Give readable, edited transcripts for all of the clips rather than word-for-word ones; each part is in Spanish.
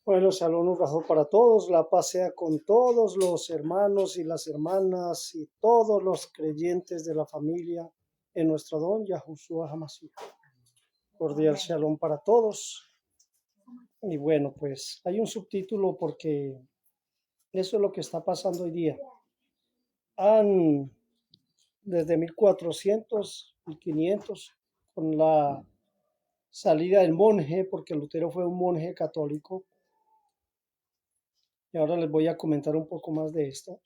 Bueno, Shalom Ubrajo para todos, la paz sea con todos los hermanos y las hermanas y todos los creyentes de la familia en nuestro don Yahushua Hamashiach. Cordial Shalom para todos. Y bueno, pues hay un subtítulo porque eso es lo que está pasando hoy día. Desde 1400, 1500, con la salida del monje, porque Lutero fue un monje católico, y ahora les voy a comentar un poco más de esto.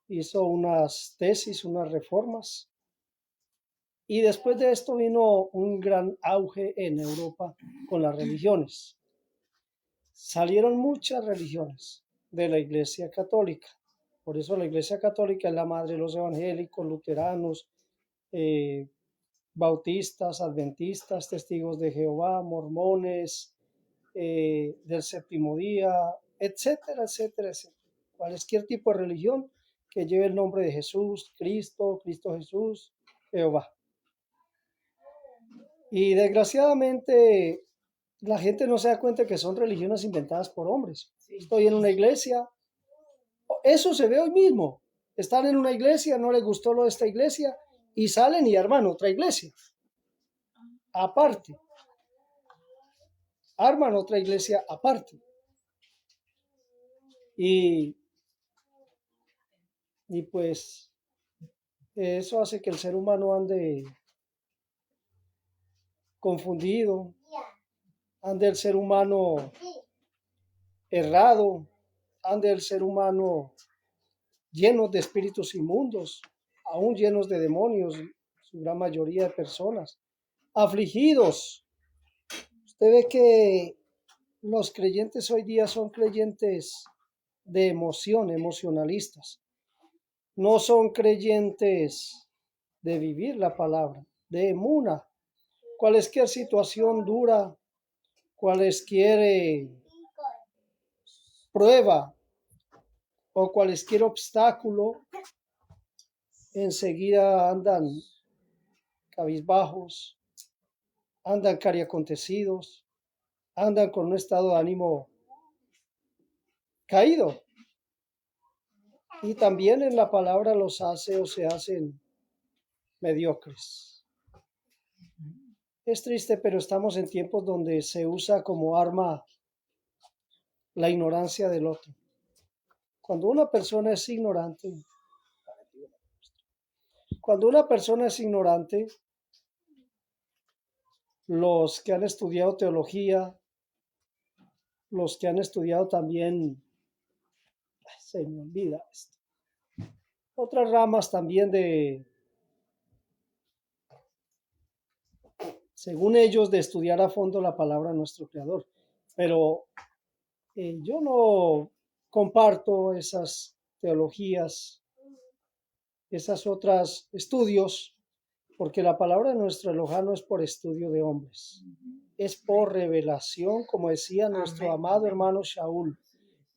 Hizo unas tesis, unas reformas, y después de esto vino un gran auge en Europa con las religiones. Salieron muchas religiones de la Iglesia Católica. Por eso la Iglesia Católica es la madre de los evangélicos, luteranos, bautistas, adventistas, testigos de Jehová, mormones, del séptimo día, etcétera, etcétera, etcétera. Cualquier tipo de religión que lleve el nombre de Jesús, Cristo, Cristo Jesús, Jehová. Y desgraciadamente la gente no se da cuenta que son religiones inventadas por hombres. Estoy en una iglesia, eso se ve hoy mismo. Están en una iglesia, no les gustó lo de esta iglesia y salen y arman otra iglesia. Aparte. Arman otra iglesia aparte. Y pues eso hace que el ser humano ande confundido, ande el ser humano errado, ande el ser humano lleno de espíritus inmundos, aún llenos de demonios, su gran mayoría de personas, afligidos. Usted ve que los creyentes hoy día son creyentes de emoción, emocionalistas. No son creyentes de vivir la palabra, de emuna. Cualesquier situación dura, cualesquier prueba o cualesquier obstáculo, enseguida andan cabizbajos, andan cariacontecidos, andan con un estado de ánimo caído. Y también en la palabra los hace o se hacen mediocres. Es triste, pero estamos en tiempos donde se usa como arma la ignorancia del otro. Cuando una persona es ignorante, los que han estudiado teología, los que han estudiado también, se me olvida esto, otras ramas también según ellos, de estudiar a fondo la palabra de nuestro Creador. Pero yo no comparto esas teologías, esas otras estudios, porque la palabra de nuestro Elohá no es por estudio de hombres, es por revelación, como decía nuestro amado hermano Shaul,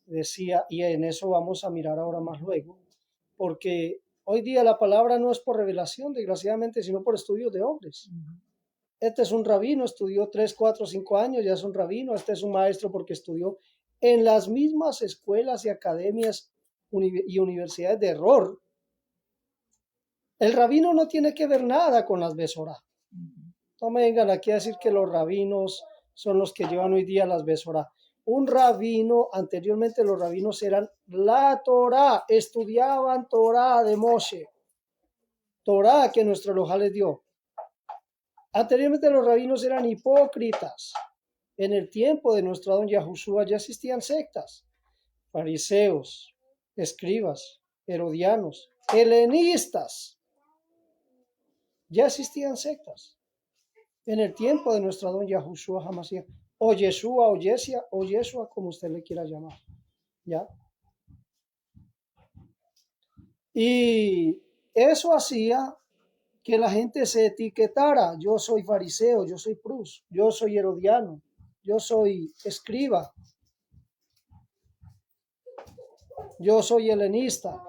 decía, y en eso vamos a mirar ahora más luego, porque hoy día la palabra no es por revelación, desgraciadamente, sino por estudios de hombres. Este es un rabino, estudió 3, 4, 5 años, ya es un rabino. Este es un maestro porque estudió en las mismas escuelas y academias y universidades de error. El rabino no tiene que ver nada con las Besorá. No me vengan aquí a decir que los rabinos son los que llevan hoy día las Besorá. Un rabino, anteriormente los rabinos eran la Torá, estudiaban Torá de Moshe, Torá que nuestro Elohá les dio. Anteriormente los rabinos eran hipócritas. En el tiempo de nuestro Adón Yahushua ya existían sectas, fariseos, escribas, herodianos, helenistas. Ya existían sectas. En el tiempo de nuestro Adón Yahushua Hamashiach, o Yeshua, o Yesia, o Yeshua, como usted le quiera llamar. ¿Ya? Y eso hacía que la gente se etiquetara. Yo soy fariseo, yo soy prus, yo soy herodiano, yo soy escriba, yo soy helenista,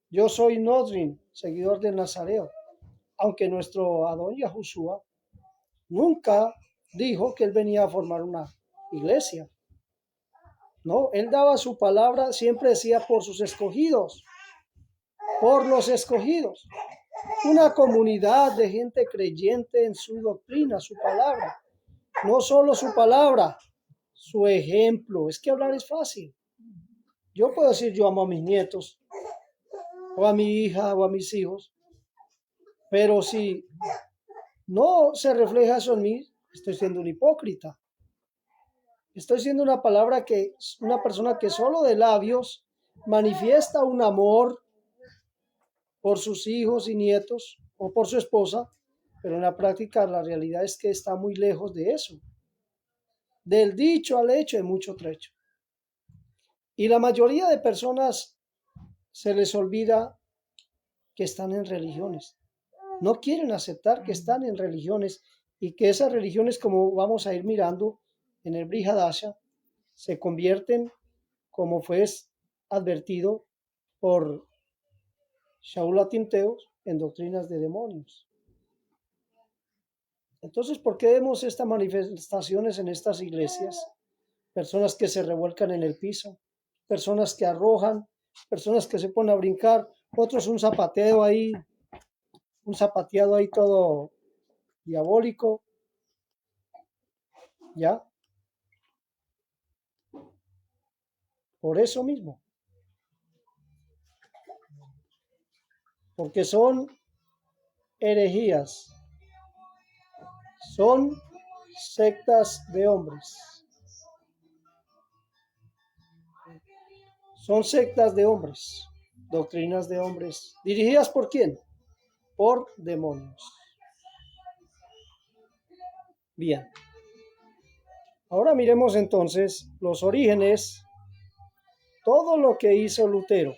yo soy Nodrin, seguidor de Nazareo. Aunque nuestro Adón Yahushua nunca dijo que él venía a formar una iglesia. No, él daba su palabra, siempre decía por sus escogidos, por los escogidos. Una comunidad de gente creyente en su doctrina, su palabra. No solo su palabra, su ejemplo. Es que hablar es fácil. Yo puedo decir yo amo a mis nietos, o a mi hija, o a mis hijos, pero si no se refleja eso en mí, estoy siendo un hipócrita. Estoy siendo una persona que solo de labios manifiesta un amor por sus hijos y nietos o por su esposa, pero en la práctica la realidad es que está muy lejos de eso. Del dicho al hecho hay mucho trecho. Y la mayoría de personas se les olvida que están en religiones. No quieren aceptar que están en religiones y que esas religiones, como vamos a ir mirando en el Brit Hadasha, se convierten, como fue advertido por Shaul Atinteos, en doctrinas de demonios. Entonces, ¿por qué vemos estas manifestaciones en estas iglesias? Personas que se revuelcan en el piso, personas que arrojan, personas que se ponen a brincar, otros un zapateado ahí, un zapateado ahí todo diabólico, ¿ya? Por eso mismo, porque son herejías, son sectas de hombres, son sectas de hombres, doctrinas de hombres, dirigidas ¿por quién? Por demonios. Bien, ahora miremos entonces los orígenes, todo lo que hizo Lutero,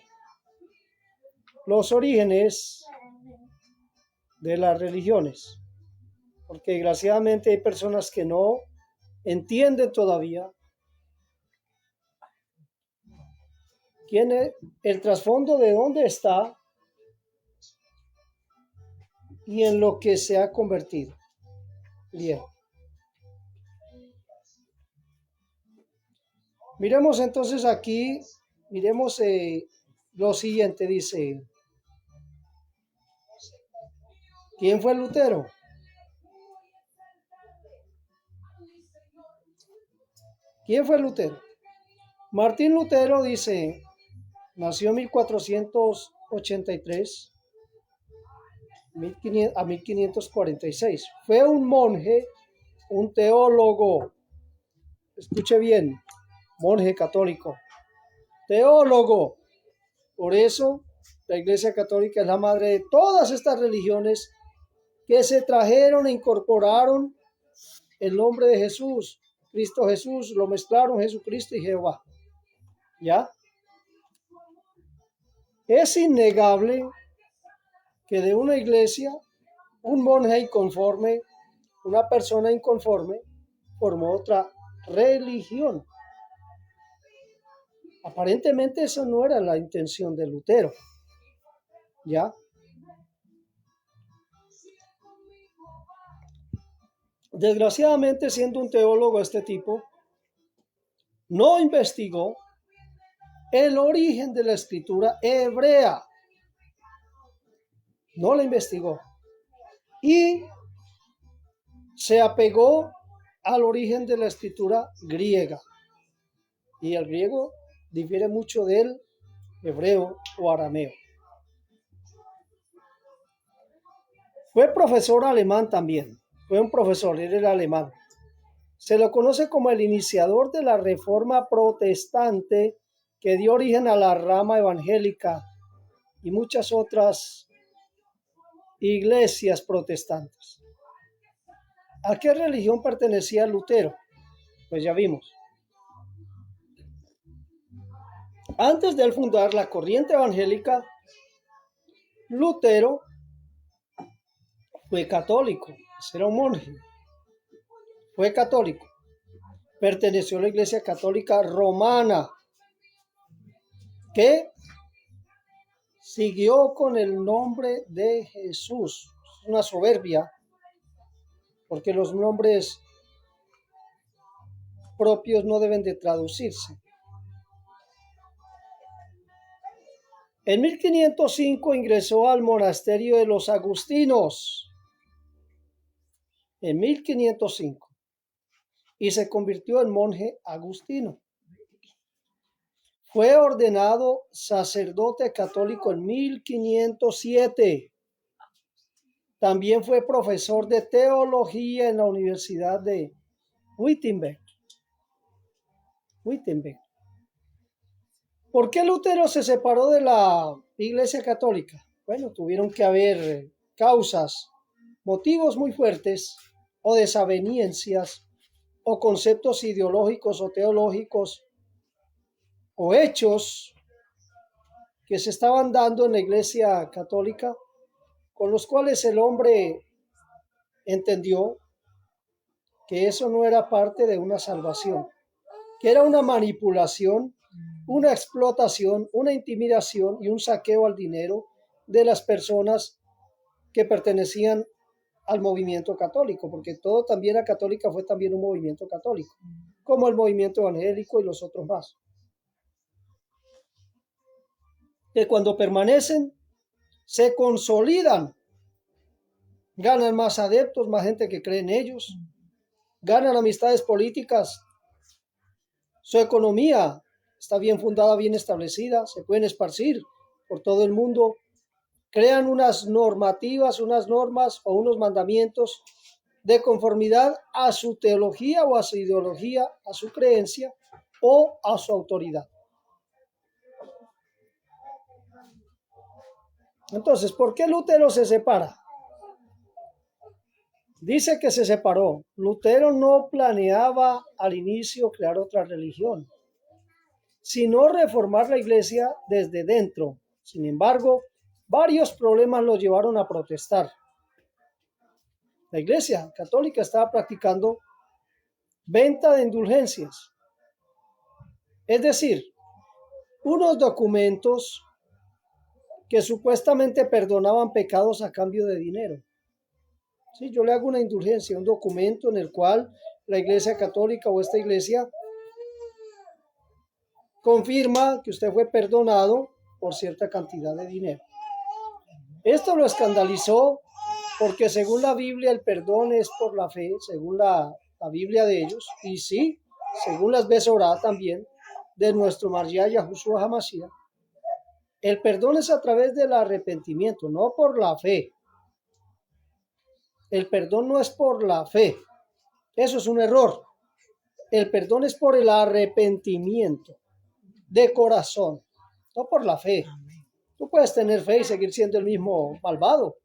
los orígenes de las religiones, porque desgraciadamente hay personas que no entienden todavía quién es el trasfondo de dónde está y en lo que se ha convertido. Bien. Miremos entonces aquí, miremos lo siguiente, dice, ¿quién fue Lutero? ¿Quién fue Lutero? Martín Lutero dice, nació en 1483 a 1546. Fue un monje, un teólogo. Escuche bien, monje católico, teólogo. Por eso la Iglesia Católica es la madre de todas estas religiones que se trajeron e incorporaron el nombre de Jesús, Cristo Jesús, lo mezclaron Jesucristo y Jehová. ¿Ya? Es innegable que de una iglesia, un monje inconforme, una persona inconforme, formó otra religión. Aparentemente esa no era la intención de Lutero. ¿Ya? Desgraciadamente, siendo un teólogo este tipo, no investigó el origen de la escritura hebrea. No la investigó. Y se apegó al origen de la escritura griega. Y el griego difiere mucho del hebreo o arameo. Fue profesor alemán también. Fue un profesor, él era alemán. Se lo conoce como el iniciador de la reforma protestante que dio origen a la rama evangélica y muchas otras iglesias protestantes. ¿A qué religión pertenecía Lutero? Pues ya vimos. Antes de él fundar la corriente evangélica, Lutero fue católico, era un monje, fue católico, perteneció a la Iglesia Católica Romana, que siguió con el nombre de Jesús. Es una soberbia, porque los nombres propios no deben de traducirse. En 1505 ingresó al monasterio de los agustinos, en 1505, y se convirtió en monje agustino. Fue ordenado sacerdote católico en 1507. También fue profesor de teología en la Universidad de Wittenberg. ¿Por qué Lutero se separó de la Iglesia Católica? Bueno, tuvieron que haber causas, motivos muy fuertes, o desavenencias, o conceptos ideológicos o teológicos, o hechos que se estaban dando en la Iglesia Católica, con los cuales el hombre entendió que eso no era parte de una salvación, que era una manipulación, una explotación, una intimidación y un saqueo al dinero de las personas que pertenecían al movimiento católico, porque todo también la católica fue también un movimiento católico, como el movimiento evangélico y los otros más. Que cuando permanecen, se consolidan, ganan más adeptos, más gente que cree en ellos, ganan amistades políticas, su economía está bien fundada, bien establecida, se pueden esparcir por todo el mundo, crean unas normativas, unas normas o unos mandamientos de conformidad a su teología o a su ideología, a su creencia o a su autoridad. Entonces, ¿por qué Lutero se separa? Dice que se separó. Lutero no planeaba al inicio crear otra religión, sino reformar la iglesia desde dentro. Sin embargo, varios problemas lo llevaron a protestar. La iglesia católica estaba practicando venta de indulgencias, es decir, unos documentos que supuestamente perdonaban pecados a cambio de dinero. Sí, yo le hago una indulgencia, un documento en el cual la iglesia católica o esta iglesia confirma que usted fue perdonado por cierta cantidad de dinero. Esto lo escandalizó porque según la Biblia el perdón es por la fe, según la Biblia de ellos, y sí, según las Besorá también, de nuestro Mashiach Yahushua HaMashiach, el perdón es a través del arrepentimiento, no por la fe. El perdón no es por la fe, eso es un error. El perdón es por el arrepentimiento de corazón, no por la fe. Tú puedes tener fe y seguir siendo el mismo malvado.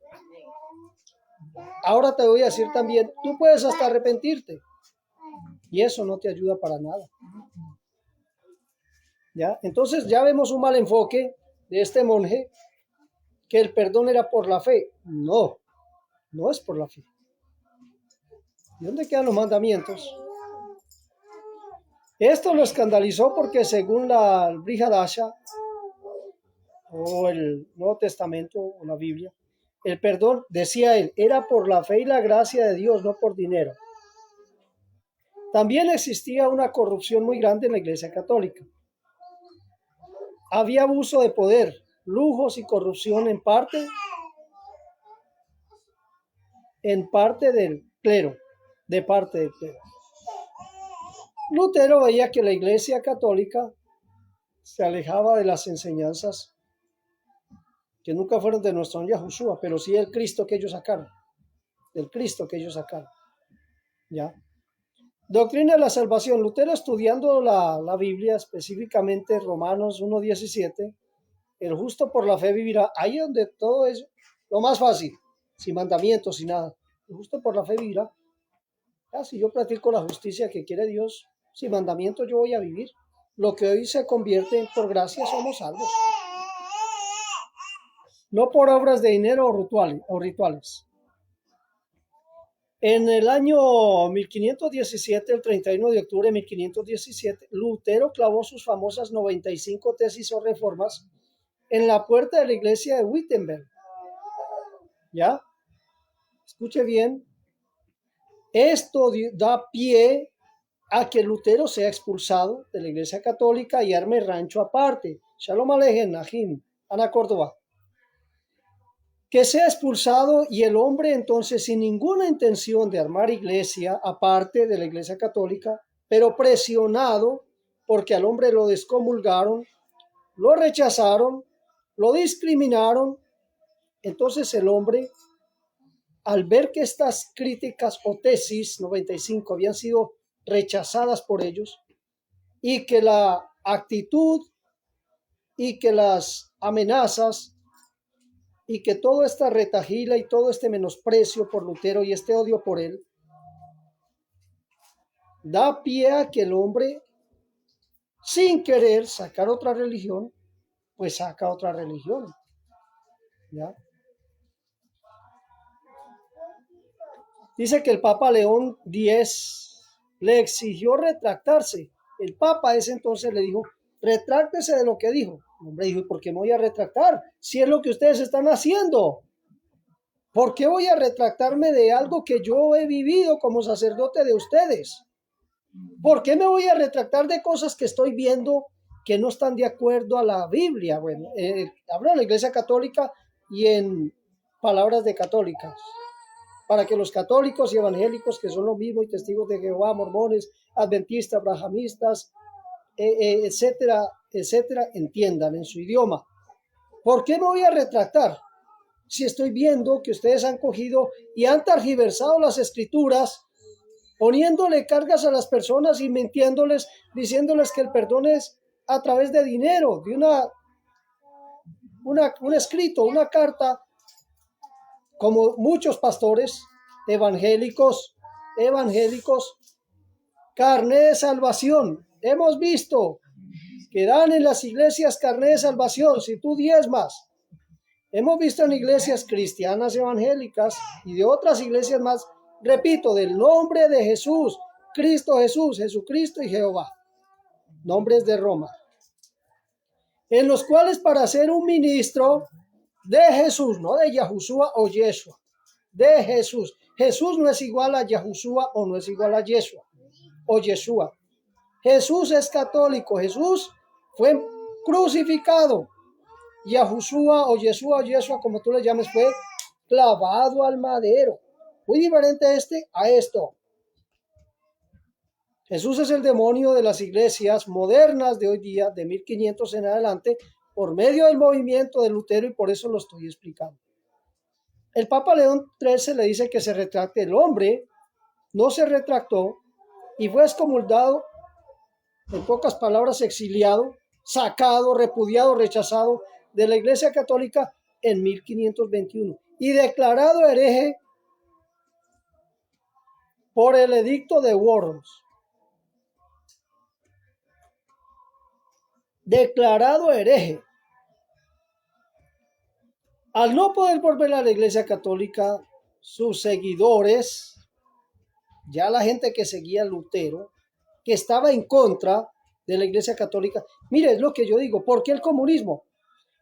Ahora te voy a decir también, tú puedes hasta arrepentirte y eso no te ayuda para nada. ¿Ya? Entonces ya vemos un mal enfoque de este monje, que el perdón era por la fe. No, no es por la fe. ¿Y dónde quedan los mandamientos? Esto lo escandalizó porque según la Brit Hadasha o el Nuevo Testamento o la Biblia, el perdón, decía él, era por la fe y la gracia de Dios, no por dinero. También existía una corrupción muy grande en la Iglesia Católica. Había abuso de poder, lujos y corrupción en parte del clero, de parte del clero. Lutero veía que la Iglesia Católica se alejaba de las enseñanzas que nunca fueron de nuestro Yahushua, pero sí del Cristo que ellos sacaron, ¿ya? Doctrina de la salvación. Lutero, estudiando la Biblia, específicamente Romanos 1:17, el justo por la fe vivirá. Ahí donde todo es lo más fácil, sin mandamientos, sin nada. El justo por la fe vivirá. Si yo practico la justicia que quiere Dios, sin mandamientos yo voy a vivir. Lo que hoy se convierte en por gracia somos salvos. No por obras de dinero o rituales. En el año 1517, el 31 de octubre de 1517, Lutero clavó sus famosas 95 tesis o reformas en la puerta de la iglesia de Wittenberg. ¿Ya? Escuche bien. Esto da pie a que Lutero sea expulsado de la Iglesia Católica y arme rancho aparte. Shalom Alejem, Najim, Ana Córdoba. Que sea expulsado y el hombre entonces sin ninguna intención de armar iglesia aparte de la Iglesia Católica, pero presionado porque al hombre lo descomulgaron, lo rechazaron, lo discriminaron. Entonces el hombre, al ver que estas críticas o tesis 95 habían sido rechazadas por ellos y que la actitud y que las amenazas y que toda esta retahíla y todo este menosprecio por Lutero y este odio por él da pie a que el hombre, sin querer sacar otra religión, pues saca otra religión, ¿ya? Dice que el Papa León X le exigió retractarse. El Papa ese entonces le dijo, retráctese de lo que dijo. El hombre dijo, ¿por qué me voy a retractar? Si es lo que ustedes están haciendo. ¿Por qué voy a retractarme de algo que yo he vivido como sacerdote de ustedes? ¿Por qué me voy a retractar de cosas que estoy viendo que no están de acuerdo a la Biblia? Bueno, hablo de la Iglesia Católica y en palabras de católicas. Para que los católicos y evangélicos, que son lo mismo, y testigos de Jehová, mormones, adventistas, abrahamistas, etcétera, etcétera, entiendan en su idioma. ¿Por qué me voy a retractar? Si estoy viendo que ustedes han cogido y han tergiversado las escrituras, poniéndole cargas a las personas y mintiéndoles, diciéndoles que el perdón es a través de dinero, de un escrito, una carta, como muchos pastores evangélicos, carné de salvación. Hemos visto que dan en las iglesias carné de salvación si tú diezmas. Hemos visto en iglesias cristianas evangélicas y de otras iglesias más, repito, del nombre de Jesús, Cristo Jesús, Jesucristo y Jehová, nombres de Roma, en los cuales para ser un ministro de Jesús, no de Yahushua o Yeshua, de Jesús. Jesús no es igual a Yahushua o no es igual a Yeshua o Yeshua. Jesús es católico, Jesús fue crucificado. Yahushua o Yeshua o Yeshua, como tú le llames, fue clavado al madero. Muy diferente a esto. Jesús es el demonio de las iglesias modernas de hoy día, de 1500 en adelante, por medio del movimiento de Lutero, y por eso lo estoy explicando. El Papa León XIII le dice que se retracte. El hombre no se retractó y fue excomulgado, en pocas palabras, exiliado, sacado, repudiado, rechazado de la Iglesia Católica en 1521 y declarado hereje por el edicto de Worms. Declarado hereje. Al no poder volver a la Iglesia Católica, sus seguidores, ya la gente que seguía a Lutero, que estaba en contra de la Iglesia Católica, mire, es lo que yo digo, ¿por qué el comunismo?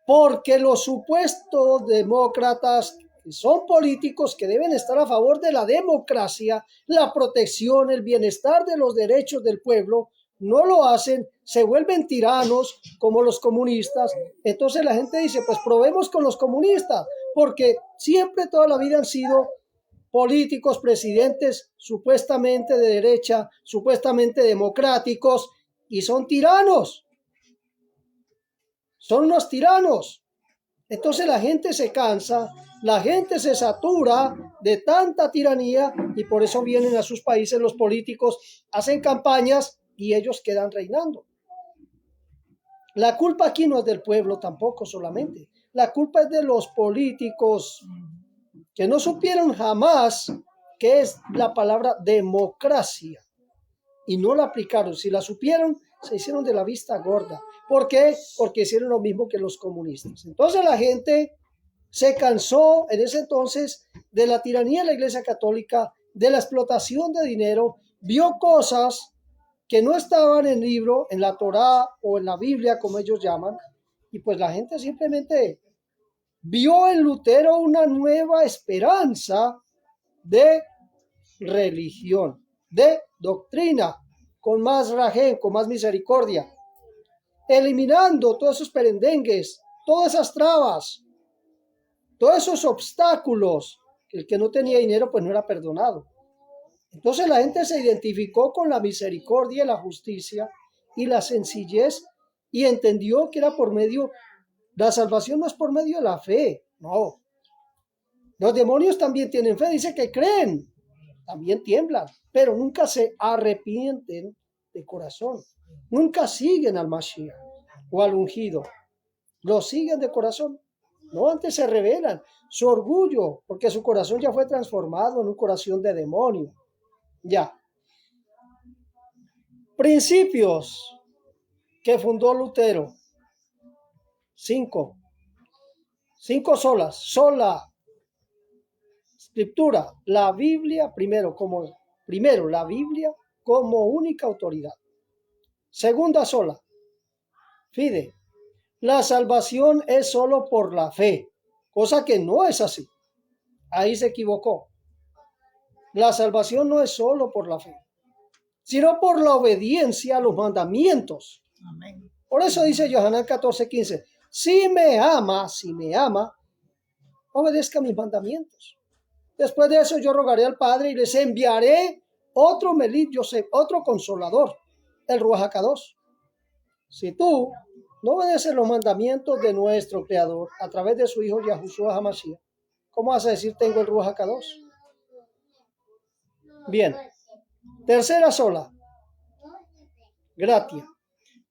Porque los supuestos demócratas son políticos que deben estar a favor de la democracia, la protección, el bienestar de los derechos del pueblo, no lo hacen, se vuelven tiranos como los comunistas. Entonces la gente dice, pues probemos con los comunistas, porque siempre toda la vida han sido políticos, presidentes supuestamente de derecha, supuestamente democráticos, y son tiranos. Son unos tiranos. Entonces la gente se cansa, la gente se satura de tanta tiranía y por eso vienen a sus países los políticos, hacen campañas y ellos quedan reinando. La culpa aquí no es del pueblo tampoco solamente. La culpa es de los políticos que no supieron jamás qué es la palabra democracia y no la aplicaron. Si la supieron, se hicieron de la vista gorda. ¿Por qué? Porque hicieron lo mismo que los comunistas. Entonces la gente se cansó en ese entonces de la tiranía de la Iglesia Católica, de la explotación de dinero, vio cosas que no estaban en el libro, en la Torá o en la Biblia, como ellos llaman, y pues la gente simplemente vio en Lutero una nueva esperanza de religión, de doctrina, con más rajén, con más misericordia, eliminando todos esos perendengues, todas esas trabas, todos esos obstáculos. El que no tenía dinero pues no era perdonado. Entonces la gente se identificó con la misericordia y la justicia y la sencillez y entendió que era por medio, la salvación no es por medio de la fe, no. Los demonios también tienen fe, dice que creen, también tiemblan, pero nunca se arrepienten de corazón. Nunca siguen al Mashiach o al ungido. Lo siguen de corazón. No, antes se rebelan. Su orgullo, porque su corazón ya fue transformado en un corazón de demonio. Ya. Principios que fundó Lutero. 5. 5 solas. Sola. Escritura. La Biblia primero, la Biblia como única autoridad. Segunda sola. Fide. La salvación es solo por la fe, cosa que no es así. Ahí se equivocó. La salvación no es solo por la fe, sino por la obediencia a los mandamientos. Amén. Por eso dice Yohanan 14:15, si me ama, obedezca mis mandamientos. Después de eso yo rogaré al Padre y les enviaré otro Melit Yosef, otro consolador, el Ruach HaKadosh. Si tú no obedeces los mandamientos de nuestro Creador a través de su Hijo Yahushua HaMashiach, ¿cómo vas a decir tengo el Ruach HaKadosh? Bien. Tercera sola. Gratia.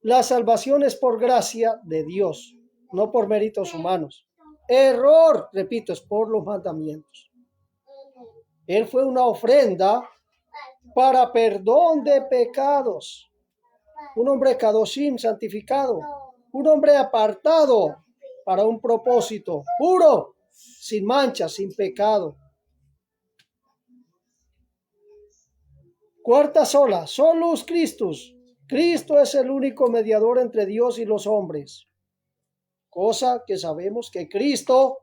La salvación es por gracia de Dios, no por méritos humanos. Error, repito, es por los mandamientos. Él fue una ofrenda para perdón de pecados. Un hombre kadoshim, santificado. Un hombre apartado para un propósito puro, sin mancha, sin pecado. Cuarta sola, solus Christus. Cristo es el único mediador entre Dios y los hombres. Cosa que sabemos que Cristo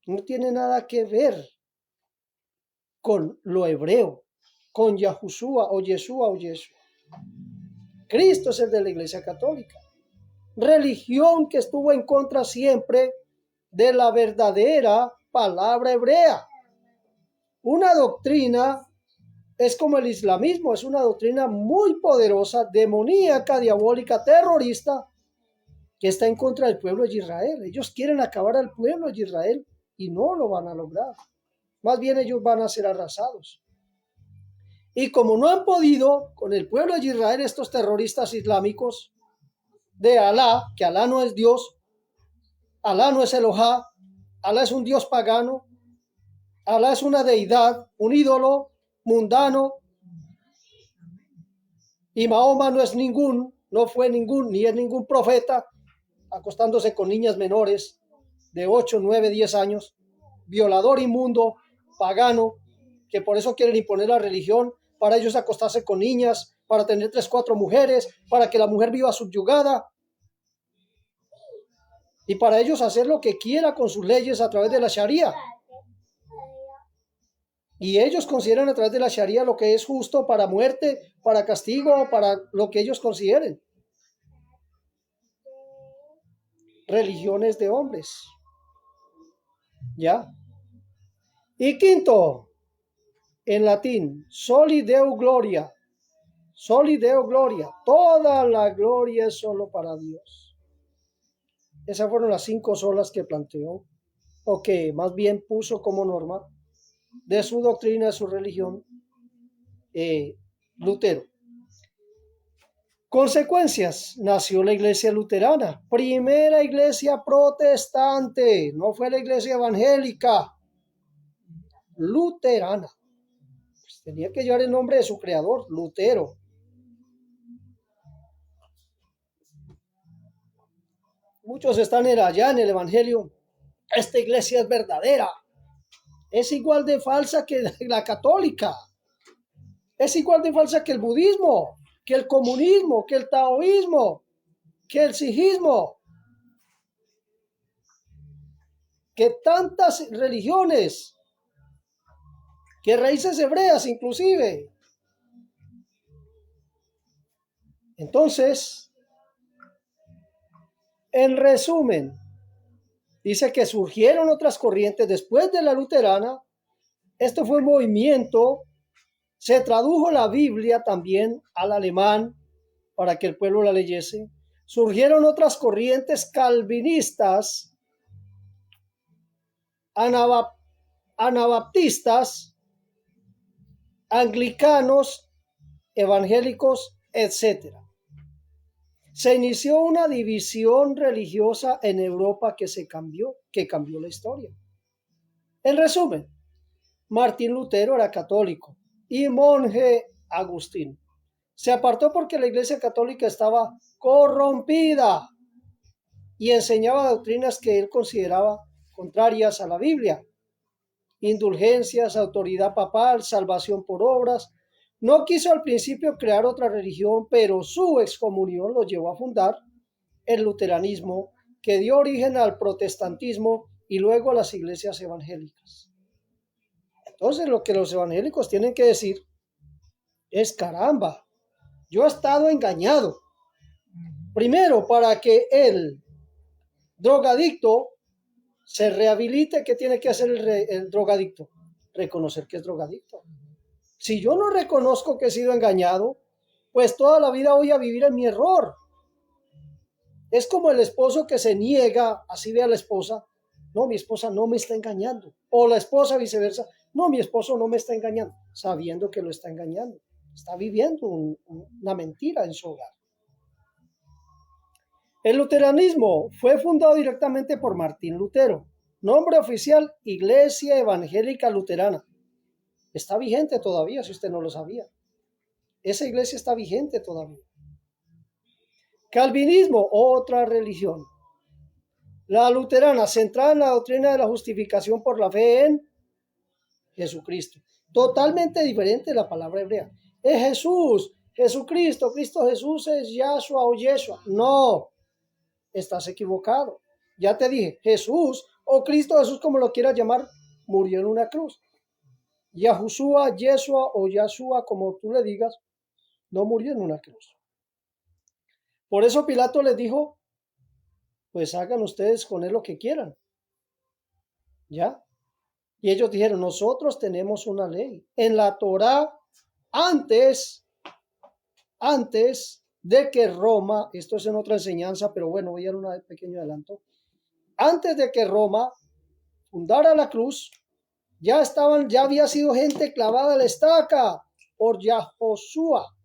no tiene nada que ver con lo hebreo, con Yahushua o Yeshua o Yeshua. Cristo es el de la Iglesia Católica. Religión que estuvo en contra siempre de la verdadera palabra hebrea. Una doctrina es como el islamismo, es una doctrina muy poderosa, demoníaca, diabólica, terrorista, que está en contra del pueblo de Israel. Ellos quieren acabar al pueblo de Israel y no lo van a lograr. Más bien ellos van a ser arrasados. Y como no han podido con el pueblo de Israel estos terroristas islámicos de Alá, que Alá no es Dios, Alá no es Elohá, Alá es un Dios pagano, Alá es una deidad, un ídolo mundano, y Mahoma no fue ningún, ni es ningún profeta, acostándose con niñas menores de 8, 9, 10 años, violador inmundo, pagano, que por eso quieren imponer la religión, para ellos acostarse con niñas, para tener 3, 4 mujeres, para que la mujer viva subyugada, y para ellos hacer lo que quiera con sus leyes a través de la Sharia. Y ellos consideran a través de la Sharia lo que es justo para muerte, para castigo, para lo que ellos consideren. Religiones de hombres. ¿Ya? Y quinto, en latín, soli Deo gloria. Soli Deo gloria. Toda la gloria es solo para Dios. Esas fueron las 5 solas que planteó, o que más bien puso como norma de su doctrina, de su religión, Lutero. Consecuencias, nació la iglesia luterana, primera iglesia protestante, no fue la iglesia evangélica, luterana. Pues tenía que llevar el nombre de su creador, Lutero. Muchos están allá en el evangelio, esta iglesia es verdadera, es igual de falsa que la católica, es igual de falsa que el budismo, que el comunismo, que el taoísmo, que el sijismo, que tantas religiones, que raíces hebreas inclusive. Entonces, en resumen, dice que surgieron otras corrientes después de la luterana. Esto fue un movimiento. Se tradujo la Biblia también al alemán para que el pueblo la leyese. Surgieron otras corrientes calvinistas, anabaptistas, anglicanos, evangélicos, etc. Se inició una división religiosa en Europa que cambió la historia. En resumen, Martín Lutero era católico y monje agustino. Se apartó porque la Iglesia Católica estaba corrompida y enseñaba doctrinas que él consideraba contrarias a la Biblia. Indulgencias, autoridad papal, salvación por obras. No quiso al principio crear otra religión, pero su excomunión lo llevó a fundar el luteranismo, que dio origen al protestantismo y luego a las iglesias evangélicas. Entonces, lo que los evangélicos tienen que decir es: caramba, yo he estado engañado. Primero, para que el drogadicto se rehabilite, ¿qué tiene que hacer el drogadicto? Reconocer que es drogadicto. Si yo no reconozco que he sido engañado, pues toda la vida voy a vivir en mi error. Es como el esposo que se niega, así ve a la esposa: no, mi esposa no me está engañando. O la esposa viceversa: no, mi esposo no me está engañando, sabiendo que lo está engañando. Está viviendo una mentira en su hogar. El luteranismo fue fundado directamente por Martín Lutero. Nombre oficial: Iglesia Evangélica Luterana. Está vigente todavía, si usted no lo sabía. Esa iglesia está vigente todavía. Calvinismo, otra religión. La luterana, centrada en la doctrina de la justificación por la fe en Jesucristo. Totalmente diferente de la palabra hebrea. Es Jesús, Jesucristo, Cristo Jesús es Yahshua o Yeshua. No, estás equivocado. Ya te dije, Jesús o Cristo Jesús, como lo quieras llamar, murió en una cruz. Yahushua, Yeshua o Yahshua, como tú le digas, no murió en una cruz. Por eso Pilato les dijo: pues hagan ustedes con él lo que quieran. ¿Ya? Y ellos dijeron: nosotros tenemos una ley. En la Torá, antes de que Roma, esto es en otra enseñanza, pero bueno, voy a dar un pequeño adelanto. Antes de que Roma fundara la cruz, ya había sido gente clavada a la estaca por Yahoshua,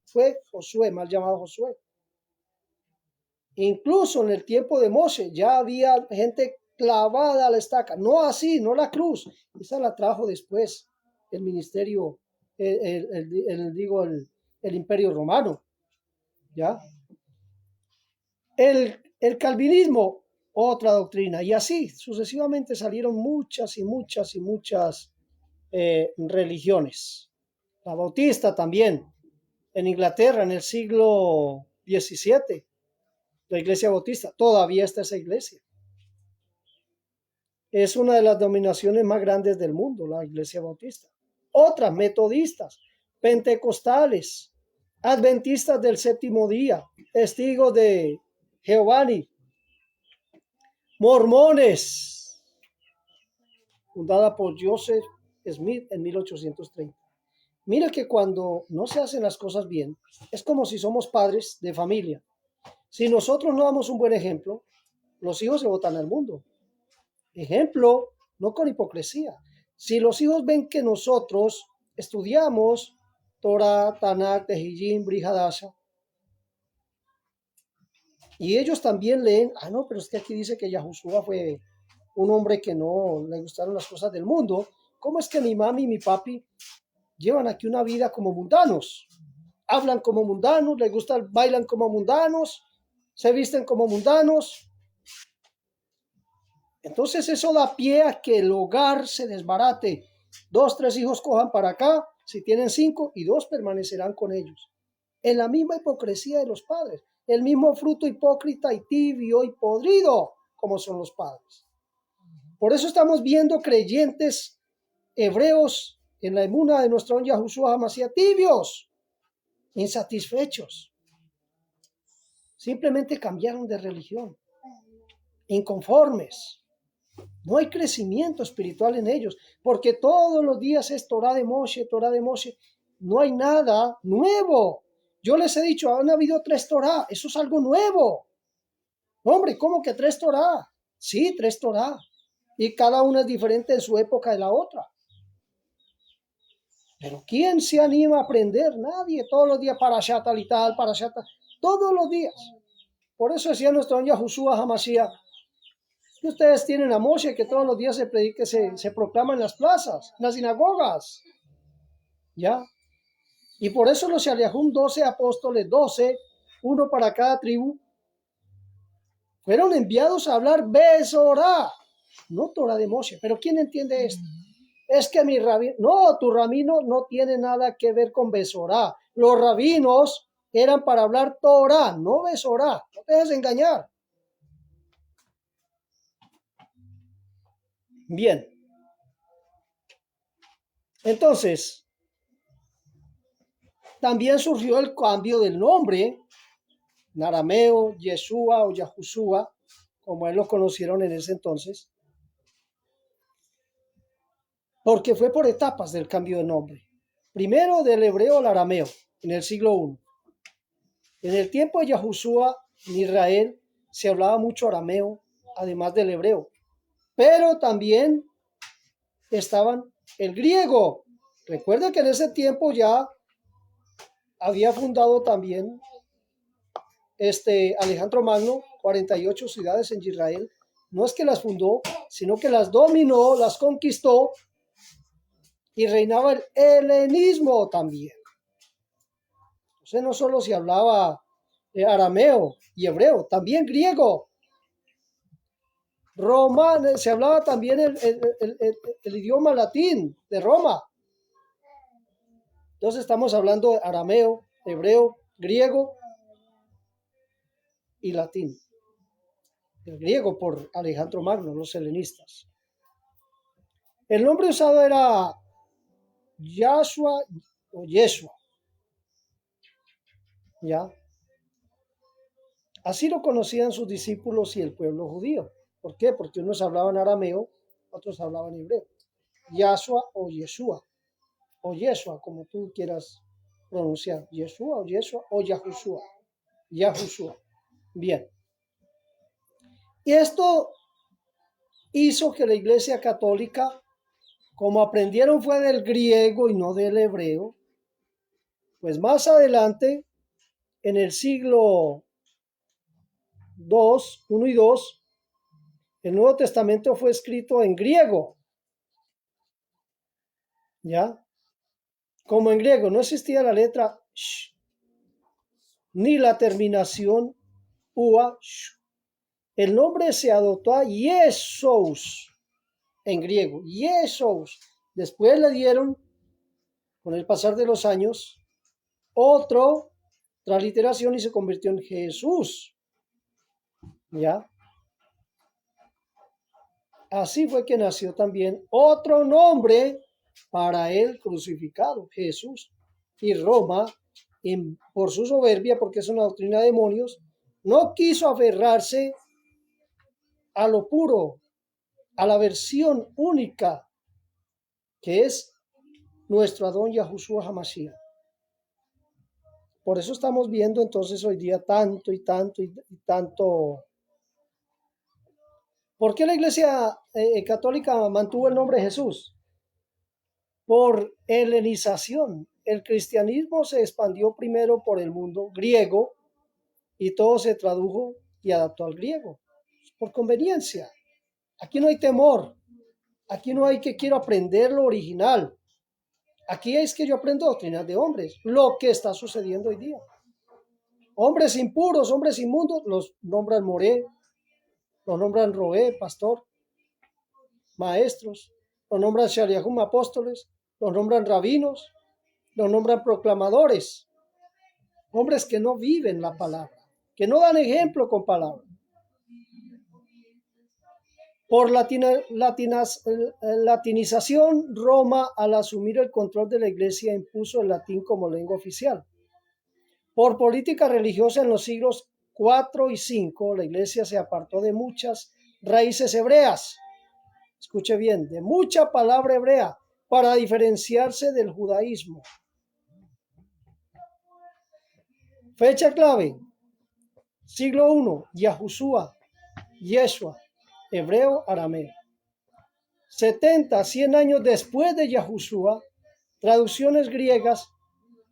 fue Josué, mal llamado Josué. Incluso en el tiempo de Moshe ya había gente clavada a la estaca. No así, no la cruz. Esa la trajo después el ministerio, el imperio romano. ¿Ya? El calvinismo, otra doctrina. Y así sucesivamente salieron muchas y muchas y muchas religiones. La bautista también. En Inglaterra, en el siglo XVII, la iglesia bautista, todavía está esa iglesia. Es una de las denominaciones más grandes del mundo, la iglesia bautista. Otras: metodistas, pentecostales, adventistas del séptimo día, testigos de Jehová, mormones, fundada por Joseph Smith en 1830. Mira que cuando no se hacen las cosas bien, es como si somos padres de familia. Si nosotros no damos un buen ejemplo, los hijos se botan al mundo. Ejemplo, no con hipocresía. Si los hijos ven que nosotros estudiamos Torah, Tanakh, Tehillim, Brit Hadasha, y ellos también leen: no, pero es que aquí dice que Yahushua fue un hombre que no le gustaron las cosas del mundo. ¿Cómo es que mi mami y mi papi llevan aquí una vida como mundanos? Hablan como mundanos, les gusta, bailan como mundanos, se visten como mundanos. Entonces eso da pie a que el hogar se desbarate. 2, 3 hijos cojan para acá, si tienen 5, y 2 permanecerán con ellos. En la misma hipocresía de los padres, el mismo fruto hipócrita y tibio y podrido como son los padres. Por eso estamos viendo creyentes hebreos en la emuna de nuestro Yahushua Hamashiach tibios, insatisfechos. Simplemente cambiaron de religión, inconformes. No hay crecimiento espiritual en ellos, porque todos los días es Torah de Moshe, Torah de Moshe. No hay nada nuevo. Yo les he dicho, han habido 3 Torah, eso es algo nuevo. Hombre, ¿cómo que 3 Torah? Sí, 3 Torah. Y cada una es diferente en su época de la otra. Pero ¿quién se anima a aprender? Nadie. Todos los días parashat tal y tal, parashat tal. Todos los días. Por eso decía nuestro don Yahushua Hamashiach, que ustedes tienen a Moshe que todos los días se predica, se proclama en las plazas, en las sinagogas. ¿Ya? Y por eso los Shaliachim, 12 apóstoles, 12, uno para cada tribu, fueron enviados a hablar Besorá, no Torah de Moshe. Pero ¿quién entiende esto? Es que mi rabino, no, tu rabino no tiene nada que ver con Besorá. Los rabinos eran para hablar Torah, no Besorá. No te dejes engañar. Bien. Entonces, también surgió el cambio del nombre, en arameo, Yeshua o Yahushua, como él lo conocieron en ese entonces, porque fue por etapas del cambio de nombre. Primero del hebreo al arameo, en el siglo I. En el tiempo de Yahushua, en Israel, se hablaba mucho arameo, además del hebreo. Pero también estaban el griego. Recuerda que en ese tiempo ya había fundado también Alejandro Magno 48 ciudades en Israel. No es que las fundó, sino que las dominó, las conquistó y reinaba el helenismo también. Entonces no solo se hablaba arameo y hebreo, también griego. Roma, se hablaba también el idioma latín de Roma. Entonces estamos hablando de arameo, hebreo, griego y latín. El griego por Alejandro Magno, los helenistas. El nombre usado era Yahshua o Yeshua. ¿Ya? Así lo conocían sus discípulos y el pueblo judío. ¿Por qué? Porque unos hablaban arameo, otros hablaban hebreo. Yahshua o Yeshua. O Yeshua, como tú quieras pronunciar. Yeshua o Yeshua o Yahushua. Yahushua. Bien. Y esto hizo que la Iglesia Católica, como aprendieron fue del griego y no del hebreo, pues más adelante, en el siglo II, 1 y 2, el Nuevo Testamento fue escrito en griego. ¿Ya? Como en griego no existía la letra sh, ni la terminación ua, sh. El nombre se adoptó a Jesús en griego, Jesús. Después le dieron, con el pasar de los años, otra transliteración y se convirtió en Jesús. ¿Ya? Así fue que nació también otro nombre para el crucificado, Jesús. Y Roma, por su soberbia, porque es una doctrina de demonios, no quiso aferrarse a lo puro, a la versión única que es nuestro Adón Yahushua Hamashiach. Por eso estamos viendo entonces hoy día tanto y tanto y tanto. ¿Por qué la Iglesia Católica mantuvo el nombre de Jesús? Por helenización. El cristianismo se expandió primero por el mundo griego y todo se tradujo y adaptó al griego. Por conveniencia. Aquí no hay temor. Aquí no hay que quiero aprender lo original. Aquí es que yo aprendo doctrinas de hombres. Lo que está sucediendo hoy día. Hombres impuros, hombres inmundos, los nombran Moré, los nombran Roé, pastor, maestros, los nombran Shaliachum, apóstoles, los nombran rabinos, los nombran proclamadores, hombres que no viven la palabra, que no dan ejemplo con palabra. Por latinización, Roma, al asumir el control de la iglesia, impuso el latín como lengua oficial. Por política religiosa en los siglos 4 y 5, la iglesia se apartó de muchas raíces hebreas. Escuche bien, de mucha palabra hebrea para diferenciarse del judaísmo. Fecha clave, siglo I, Yahushua, Yeshua, hebreo, arameo. 70, 100 años después de Yahushua, traducciones griegas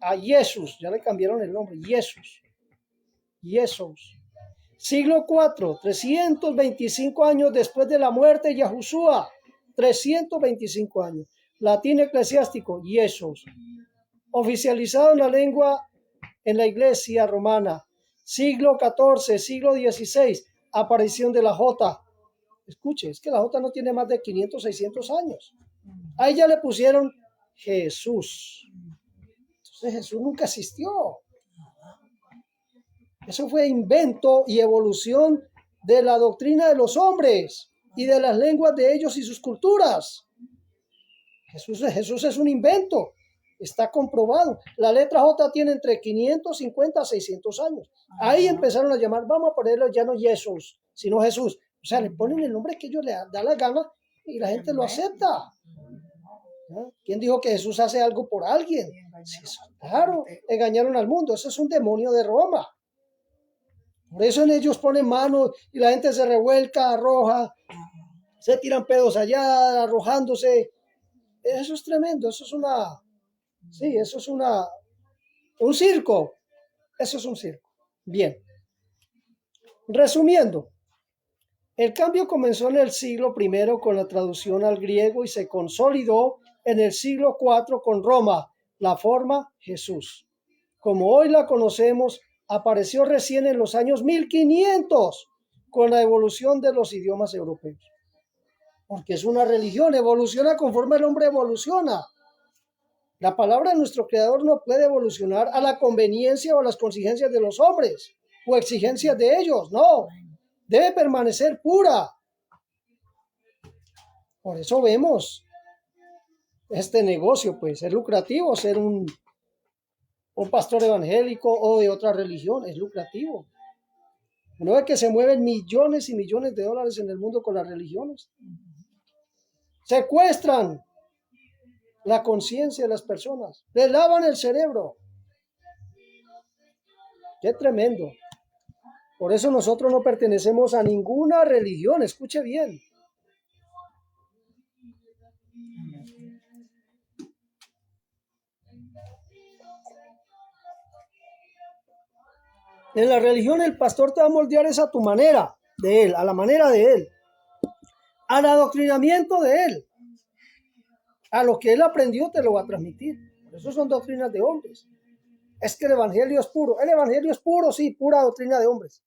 a Jesús, ya le cambiaron el nombre, Jesús. Siglo IV, 325 años después de la muerte de Yahushua, 325 años. Latín eclesiástico, Jesús. Oficializado en la lengua en la iglesia romana. Siglo XIV, siglo XVI, aparición de la J. Escuche, es que la J no tiene más de 500, 600 años. A ella le pusieron Jesús. Entonces Jesús nunca existió. Eso fue invento y evolución de la doctrina de los hombres y de las lenguas de ellos y sus culturas. Jesús es un invento. Está comprobado. La letra J tiene entre 550 a 600 años. Ahí empezaron a llamar, vamos a ponerlo ya no Jesús, sino Jesús. O sea, le ponen el nombre que ellos le da la gana y la gente lo acepta. ¿No? ¿Quién dijo que Jesús hace algo por alguien? Sí, claro, engañaron al mundo. Eso es un demonio de Roma. Por eso en ellos ponen manos y la gente se revuelca, arroja, se tiran pedos allá, arrojándose. Eso es tremendo. Eso es un circo. Eso es un circo. Bien. Resumiendo, el cambio comenzó en el siglo I con la traducción al griego y se consolidó en el siglo IV con Roma, la forma Jesús. Como hoy la conocemos, apareció recién en los años 1500 con la evolución de los idiomas europeos. Porque es una religión, evoluciona conforme el hombre evoluciona. La palabra de nuestro Creador no puede evolucionar a la conveniencia o a las contingencias de los hombres o exigencias de ellos, no. Debe permanecer pura. Por eso vemos este negocio, pues es lucrativo ser un pastor evangélico o de otra religión, es lucrativo. No es que se mueven millones y millones de dólares en el mundo con las religiones. Secuestran la conciencia de las personas, le lavan el cerebro. Qué tremendo. Por eso nosotros no pertenecemos a ninguna religión, escuche bien. En la religión el pastor te va a moldear es a tu manera de él, a la manera de él, al adoctrinamiento de él, a lo que él aprendió te lo va a transmitir. Por eso son doctrinas de hombres. Es que el evangelio es puro. El evangelio es puro, sí, pura doctrina de hombres.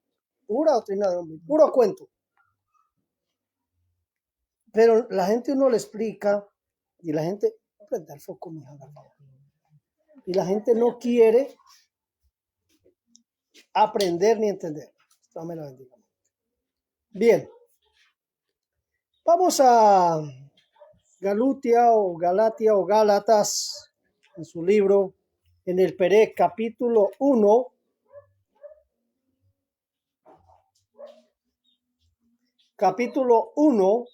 Pura doctrina de hombres, puro cuento. Pero la gente uno le explica y la gente, prende el foco, mija, y la gente no quiere aprender ni entender. Dios me la bendiga. Bien. Vamos a Galatia o Gálatas en su libro, en el Perec, capítulo 1. Capítulo 1,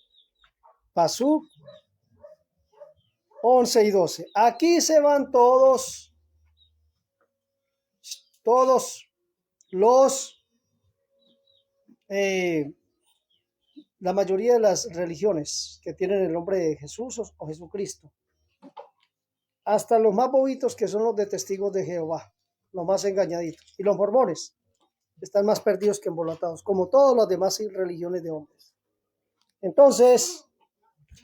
Pasuk 11 y 12. Aquí se van todos los, la mayoría de las religiones que tienen el nombre de Jesús o Jesucristo. Hasta los más bobitos que son los de Testigos de Jehová, los más engañaditos. Y los mormones están más perdidos que embolatados, como todas las demás religiones de hombres. Entonces,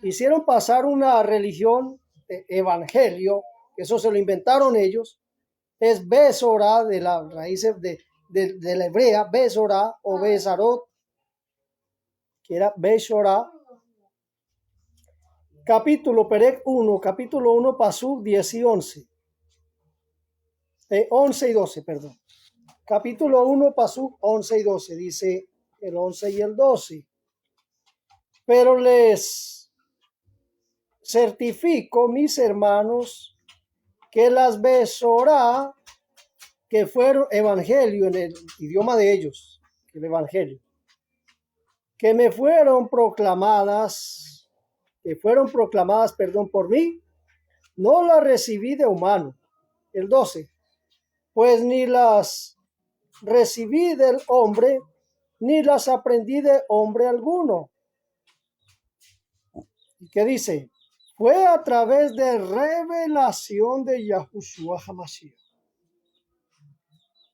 hicieron pasar una religión de evangelio, que eso se lo inventaron ellos, es Besorá, de la raíz de la hebrea, Besorá o Besarot, que era Besorá. Capítulo Perec 1, capítulo 1, Pasuk 10 y 11. 11 y 12, perdón. Capítulo 1, Pasuk 11 y 12, dice el 11 y el 12. Pero les certifico, mis hermanos, que las Besorá, que fueron evangelio en el idioma de ellos, el Evangelio, que me fueron proclamadas, por mí, no las recibí de humano. El 12, pues ni las recibí del hombre, ni las aprendí de hombre alguno. ¿Y qué dice? Fue a través de revelación de Yahushua HaMashiach.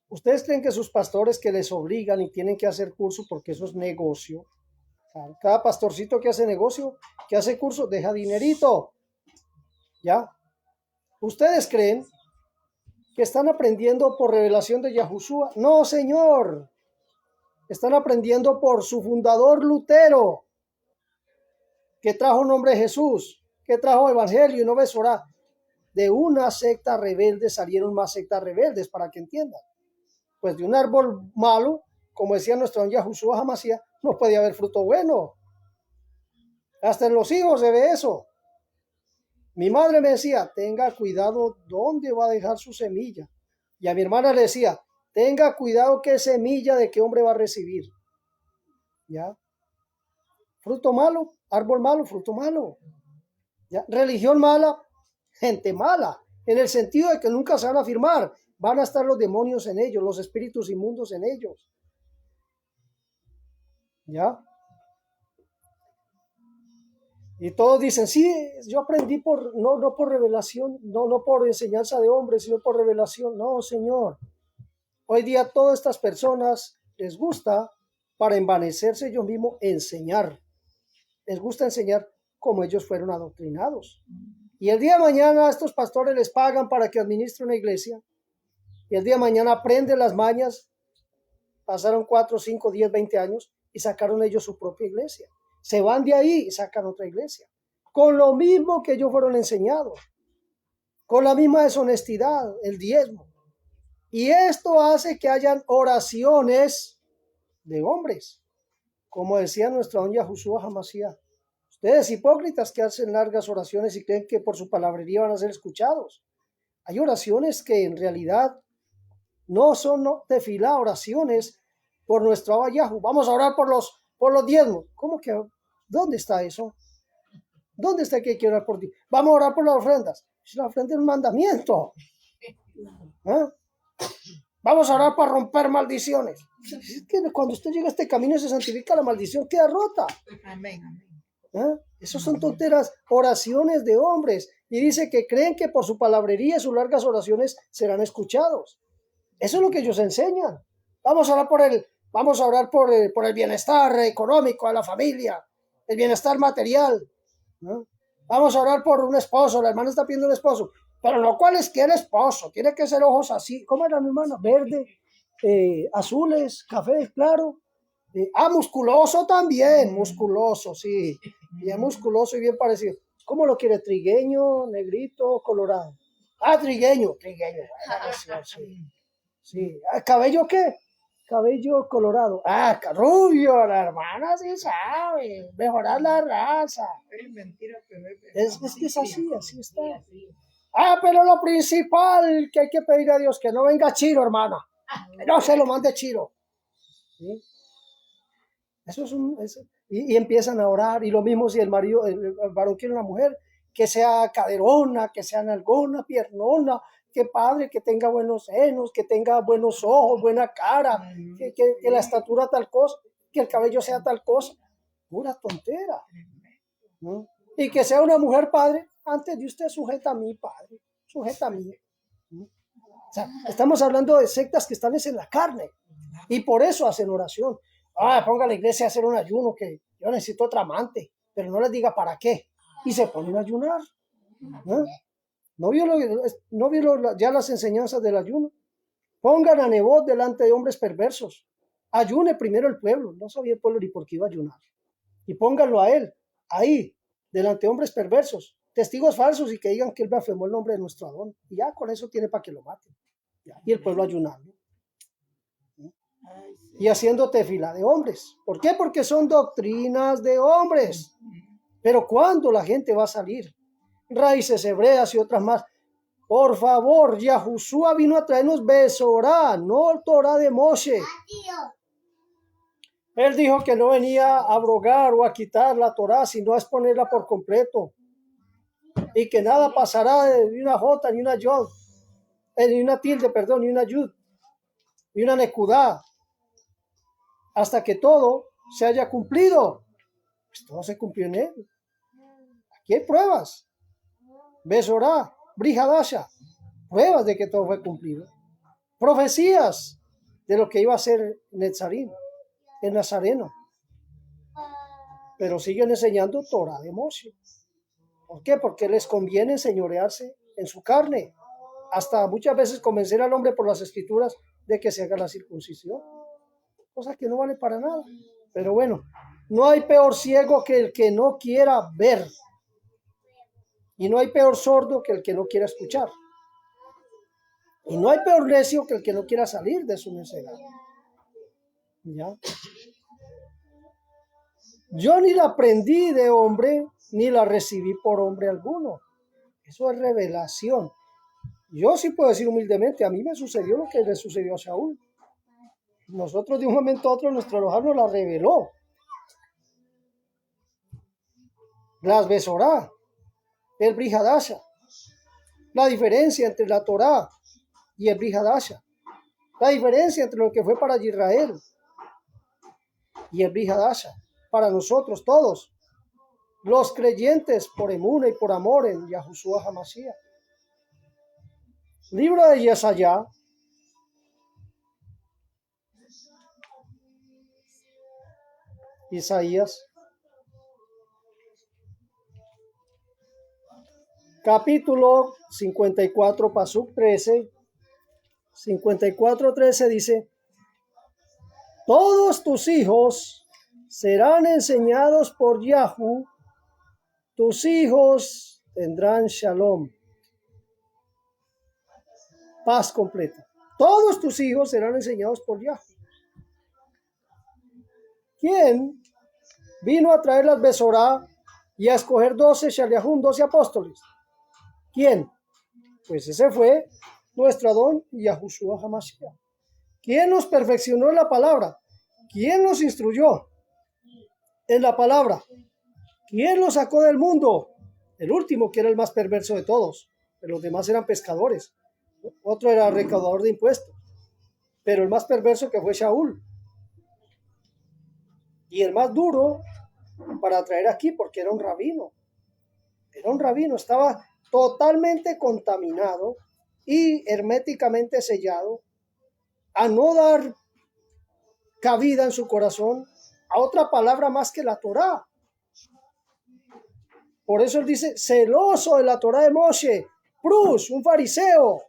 ¿Ustedes creen que sus pastores que les obligan y tienen que hacer curso porque eso es negocio? Cada pastorcito que hace negocio, que hace curso, deja dinerito. ¿Ya? ¿Ustedes creen que están aprendiendo por revelación de Yahushua? No, señor. Están aprendiendo por su fundador Lutero, que trajo nombre de Jesús, que trajo evangelio y no Besorá. De una secta rebelde salieron más sectas rebeldes, para que entiendan. Pues de un árbol malo, como decía nuestro don Yahushua HaMashiach, no puede haber fruto bueno. Hasta en los hijos se ve eso. Mi madre me decía, tenga cuidado dónde va a dejar su semilla. Y a mi hermana le decía, tenga cuidado qué semilla de qué hombre va a recibir. ¿Ya? Fruto malo, árbol malo, fruto malo. ¿Ya? Religión mala, gente mala. En el sentido de que nunca se van a afirmar. Van a estar los demonios en ellos, los espíritus inmundos en ellos. ¿Ya? Y todos dicen, sí, yo aprendí no por revelación, no por enseñanza de hombres, sino por revelación. No, Señor. Hoy día todas estas personas les gusta, para envanecerse ellos mismos, enseñar. Les gusta enseñar como ellos fueron adoctrinados. Y el día de mañana a estos pastores les pagan para que administren una iglesia. Y el día de mañana aprenden las mañas. Pasaron 4, 5, 10, 20 años y sacaron ellos su propia iglesia. Se van de ahí y sacan otra iglesia. Con lo mismo que ellos fueron enseñados. Con la misma deshonestidad, el diezmo. Y esto hace que hayan oraciones de hombres. Como decía nuestro don Yahushua HaMashiach. Ustedes hipócritas que hacen largas oraciones y creen que por su palabrería van a ser escuchados. Hay oraciones que en realidad no son tefilá, oraciones por nuestro Abba Yahu. Vamos a orar por los diezmos. ¿Cómo que? ¿Dónde está eso? ¿Dónde está que hay que orar por ti? Vamos a orar por las ofrendas. La ofrenda es un mandamiento. Vamos a orar para romper maldiciones. Es que cuando usted llega a este camino y se santifica, la maldición queda rota. Amén. Esos son tonteras, oraciones de hombres. Y dice que creen que por su palabrería y sus largas oraciones serán escuchados. Eso es lo que ellos enseñan. Vamos a orar por el bienestar económico de la familia, el bienestar material. Vamos a orar por un esposo. La hermana está pidiendo un esposo. Pero no cuál es que el esposo. Tiene que ser ojos así. ¿Cómo era mi hermana? Verde, azules, café, claro. Musculoso también. Musculoso, sí. Bien musculoso y bien parecido. ¿Cómo lo quiere? ¿Trigueño, negrito, colorado? Trigueño. Bueno, sí. ¿Cabello qué? Cabello colorado. Rubio, la hermana sí sabe. Mejorar la raza. Es mentira, pero Es que es así está. Pero lo principal que hay que pedir a Dios, que no venga Chiro, hermana. Que no se lo mande Chiro. ¿Sí? Eso es y empiezan a orar. Y lo mismo si el varón quiere una mujer, que sea caderona, que sea nalgona, piernona, que padre, que tenga buenos senos, que tenga buenos ojos, buena cara, que la estatura tal cosa, que el cabello sea tal cosa. Pura tontera. ¿No? Y que sea una mujer, padre, antes de usted sujeta a mí, padre, sujeta a mí. ¿No? O sea, estamos hablando de sectas que están en la carne y por eso hacen oración. Ponga a la iglesia a hacer un ayuno, que yo necesito otra amante, pero no les diga para qué. Y se ponen a ayunar. ¿No vio ya las enseñanzas del ayuno? Pongan a Nebot delante de hombres perversos. Ayune primero el pueblo. No sabía el pueblo ni por qué iba a ayunar. Y pónganlo a él, ahí, delante de hombres perversos, testigos falsos y que digan que él blasfemó el nombre de nuestro Adón. Y ya con eso tiene para que lo maten. Y el pueblo ayunando. Y haciendo tefila de hombres. ¿Por qué? Porque son doctrinas de hombres. Pero ¿cuándo la gente va a salir? Raíces hebreas y otras más. Por favor, Yahushua vino a traernos Besorá, no Torah de Moshe. Él dijo que no venía a abrogar o a quitar la Torá, sino a exponerla por completo. Y que nada pasará de una J, ni una Yod, ni una tilde, perdón, ni una Yud, ni una Nekudá, hasta que todo se haya cumplido. Pues todo se cumplió en él. Aquí hay pruebas. Besorá, Brihadasha, pruebas de que todo fue cumplido. Profecías de lo que iba a ser Netzarim, el Nazareno. Pero siguen enseñando Torah de Moshe. ¿Por qué? Porque les conviene enseñorearse en su carne. Hasta muchas veces convencer al hombre por las escrituras de que se haga la circuncisión. Cosa que no vale para nada. Pero bueno, no hay peor ciego que el que no quiera ver. Y no hay peor sordo que el que no quiera escuchar. Y no hay peor necio que el que no quiera salir de su necedad. ¿Ya? Yo ni la aprendí de hombre, ni la recibí por hombre alguno. Eso es revelación. Yo sí puedo decir humildemente, a mí me sucedió lo que le sucedió a Saúl. Nosotros de un momento a otro nuestro Elohim nos la reveló. Las Besorá, el Brihadasha. La diferencia entre la Torá y el Brihadasha. La diferencia entre lo que fue para Israel y el Brihadasha. Para nosotros todos. Los creyentes por emuna y por amor en Yahushua HaMashiach. Libro de Yesayá. Isaías. Capítulo 54, Pasuk 13. 54:13 dice: todos tus hijos serán enseñados por Yahu, tus hijos tendrán shalom, paz completa. Todos tus hijos serán enseñados por Yahu. ¿Quién vino a traer las Besorá y a escoger 12 Shaliahum, 12 apóstoles? ¿Quién? Pues ese fue nuestro Adón Yahushua HaMashiach. ¿Quién nos perfeccionó en la palabra? ¿Quién nos instruyó en la palabra? ¿Quién lo sacó del mundo? El último, que era el más perverso de todos, pero los demás eran pescadores. Otro era recaudador de impuestos, pero el más perverso que fue Shaul. Y el más duro para traer aquí, porque era un rabino. Era un rabino, estaba totalmente contaminado y herméticamente sellado, a no dar cabida en su corazón a otra palabra más que la Torá. Por eso él dice, celoso de la Torá de Moshe, Prus, un fariseo.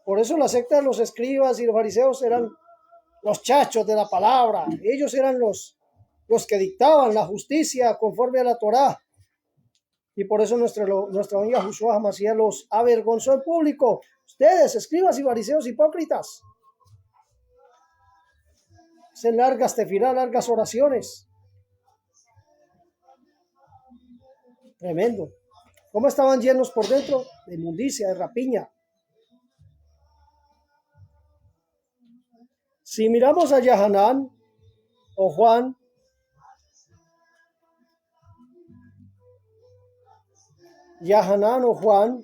Por eso la secta de los escribas y los fariseos eran los chachos de la palabra. Ellos eran los que dictaban la justicia conforme a la Torá. Y por eso nuestro Yahushua HaMashiach los avergonzó en público. Ustedes, escribas y fariseos hipócritas, hacen largas tefilá, largas oraciones. Tremendo. ¿Cómo estaban llenos por dentro? De inmundicia, de rapiña. Si miramos a Yahanán o Juan, Yahanán o Juan,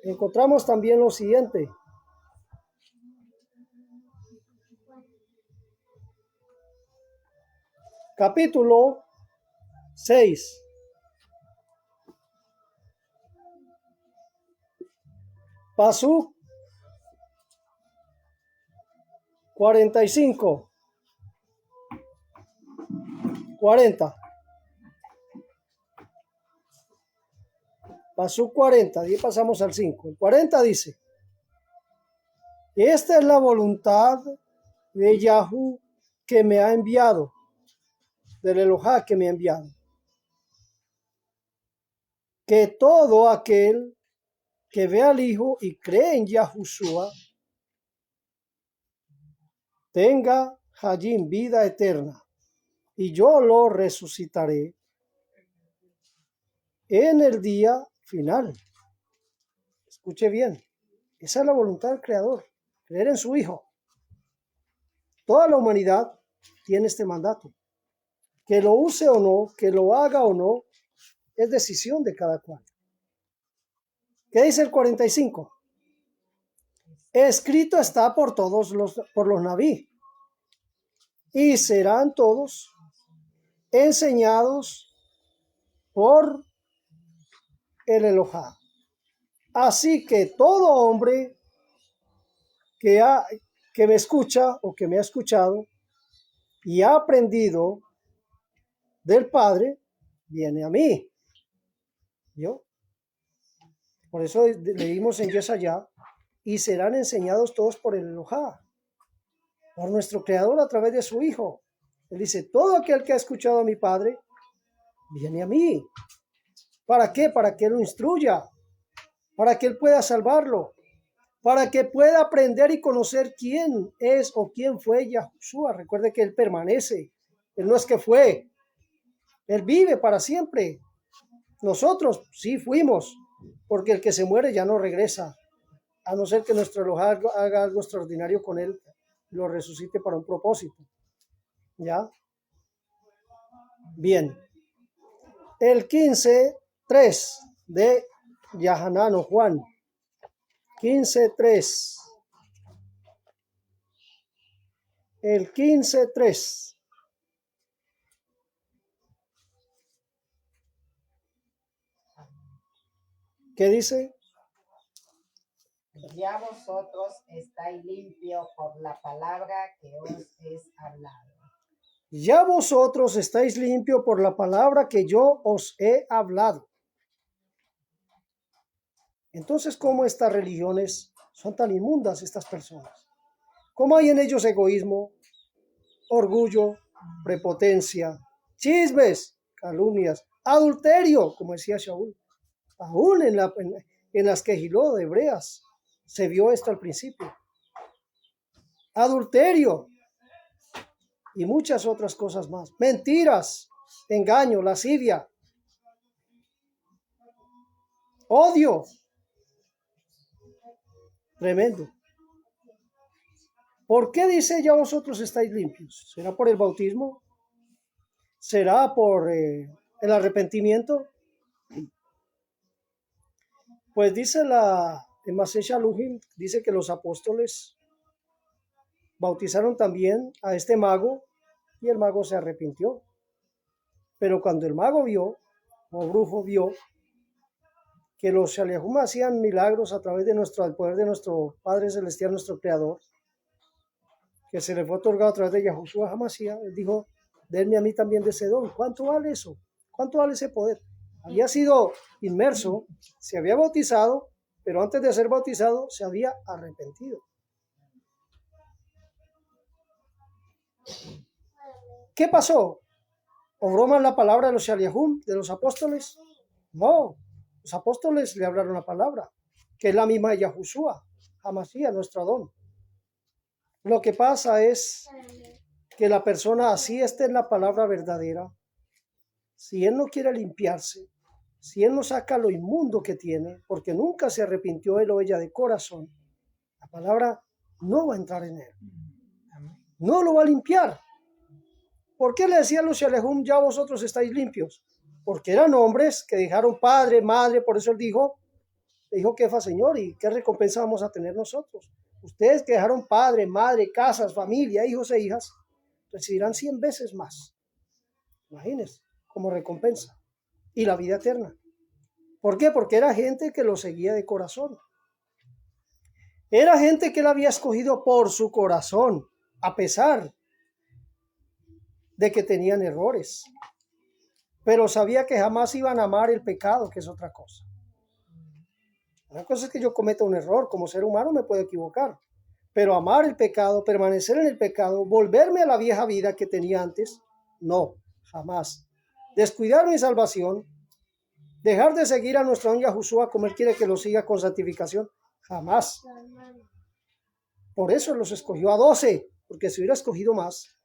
encontramos también lo siguiente. Capítulo 6. Pasuk 45. 40. Pasuk 40. Y pasamos al 5. El 40 dice: esta es la voluntad de Yahu que me ha enviado, del Elohá que me ha enviado, que todo aquel que ve al Hijo y cree en Yahushua tenga Hayim, vida eterna, y yo lo resucitaré en el día final. Escuche bien, Esa es la voluntad del Creador, creer en su Hijo. Toda la humanidad tiene este mandato. Que lo use o no, que lo haga o no, es decisión de cada cual. ¿Qué dice el 45? Escrito está por los naví, y serán todos enseñados por el Elohá. Así que todo hombre que me escucha o que me ha escuchado y ha aprendido del Padre, viene a mí. ¿Yo? Por eso leímos en Yesayá, y serán enseñados todos por el Elohá, por nuestro Creador a través de su Hijo. Él dice, todo aquel que ha escuchado a mi Padre, viene a mí. ¿Para qué? Para que Él lo instruya, para que Él pueda salvarlo, para que pueda aprender y conocer quién es o quién fue Yahushua. Recuerde que Él permanece, Él no es que fue, Él vive para siempre. Nosotros sí fuimos, porque el que se muere ya no regresa, a no ser que nuestro Elohá haga algo extraordinario con él, lo resucite para un propósito. ¿Ya? Bien. El 15:3 de Yahanán o Juan. 15:3. El 15:3. ¿Qué dice? Ya vosotros estáis limpios por la palabra que os es hablado. Ya vosotros estáis limpios por la palabra que yo os he hablado. Entonces, ¿cómo estas religiones son tan inmundas, estas personas? ¿Cómo hay en ellos egoísmo, orgullo, prepotencia, chismes, calumnias, adulterio, como decía Shaul? Aún en las quejiló de Hebreas se vio esto al principio. Adulterio y muchas otras cosas más. Mentiras, engaño, lascivia, odio. Tremendo. ¿Por qué dice ya vosotros estáis limpios? ¿Será por el bautismo? ¿Será por el arrepentimiento? Pues dice en Maseh Shaluhim, dice que los apóstoles bautizaron también a este mago y el mago se arrepintió. Pero cuando el mago vio, o brujo vio, que los Shaliahum hacían milagros a través del poder de nuestro Padre Celestial, nuestro Creador, que se le fue otorgado a través de Yahushua Hamashiach, él dijo, denme a mí también de ese don. ¿Cuánto vale eso? ¿Cuánto vale ese poder? Había sido inmerso, se había bautizado, pero antes de ser bautizado se había arrepentido. ¿Qué pasó? ¿Obró mal la palabra de los Shaliahum, de los apóstoles? No, los apóstoles le hablaron la palabra, que es la misma de Yahushua, Hamashiach, nuestro Adón. Lo que pasa es que la persona, así esté en la palabra verdadera, si él no quiere limpiarse, si él no saca lo inmundo que tiene, porque nunca se arrepintió él o ella de corazón, la palabra no va a entrar en él. No lo va a limpiar. ¿Por qué le decían los Shalehum, ya vosotros estáis limpios? Porque eran hombres que dejaron padre, madre, por eso él dijo, Kefa, Señor, ¿y qué recompensa vamos a tener nosotros? Ustedes que dejaron padre, madre, casas, familia, hijos e hijas, recibirán 100 veces más. Imagínense, como recompensa. Y la vida eterna. ¿Por qué? Porque era gente que lo seguía de corazón. Era gente que él había escogido por su corazón, a pesar de que tenían errores. Pero sabía que jamás iban a amar el pecado, que es otra cosa. Una cosa es que yo cometa un error, como ser humano me puedo equivocar, pero amar el pecado, permanecer en el pecado, volverme a la vieja vida que tenía antes, no, jamás. Descuidar mi salvación, dejar de seguir a nuestro don Yahushua como él quiere que lo siga con santificación, jamás. Por eso los escogió a 12, porque si hubiera escogido más,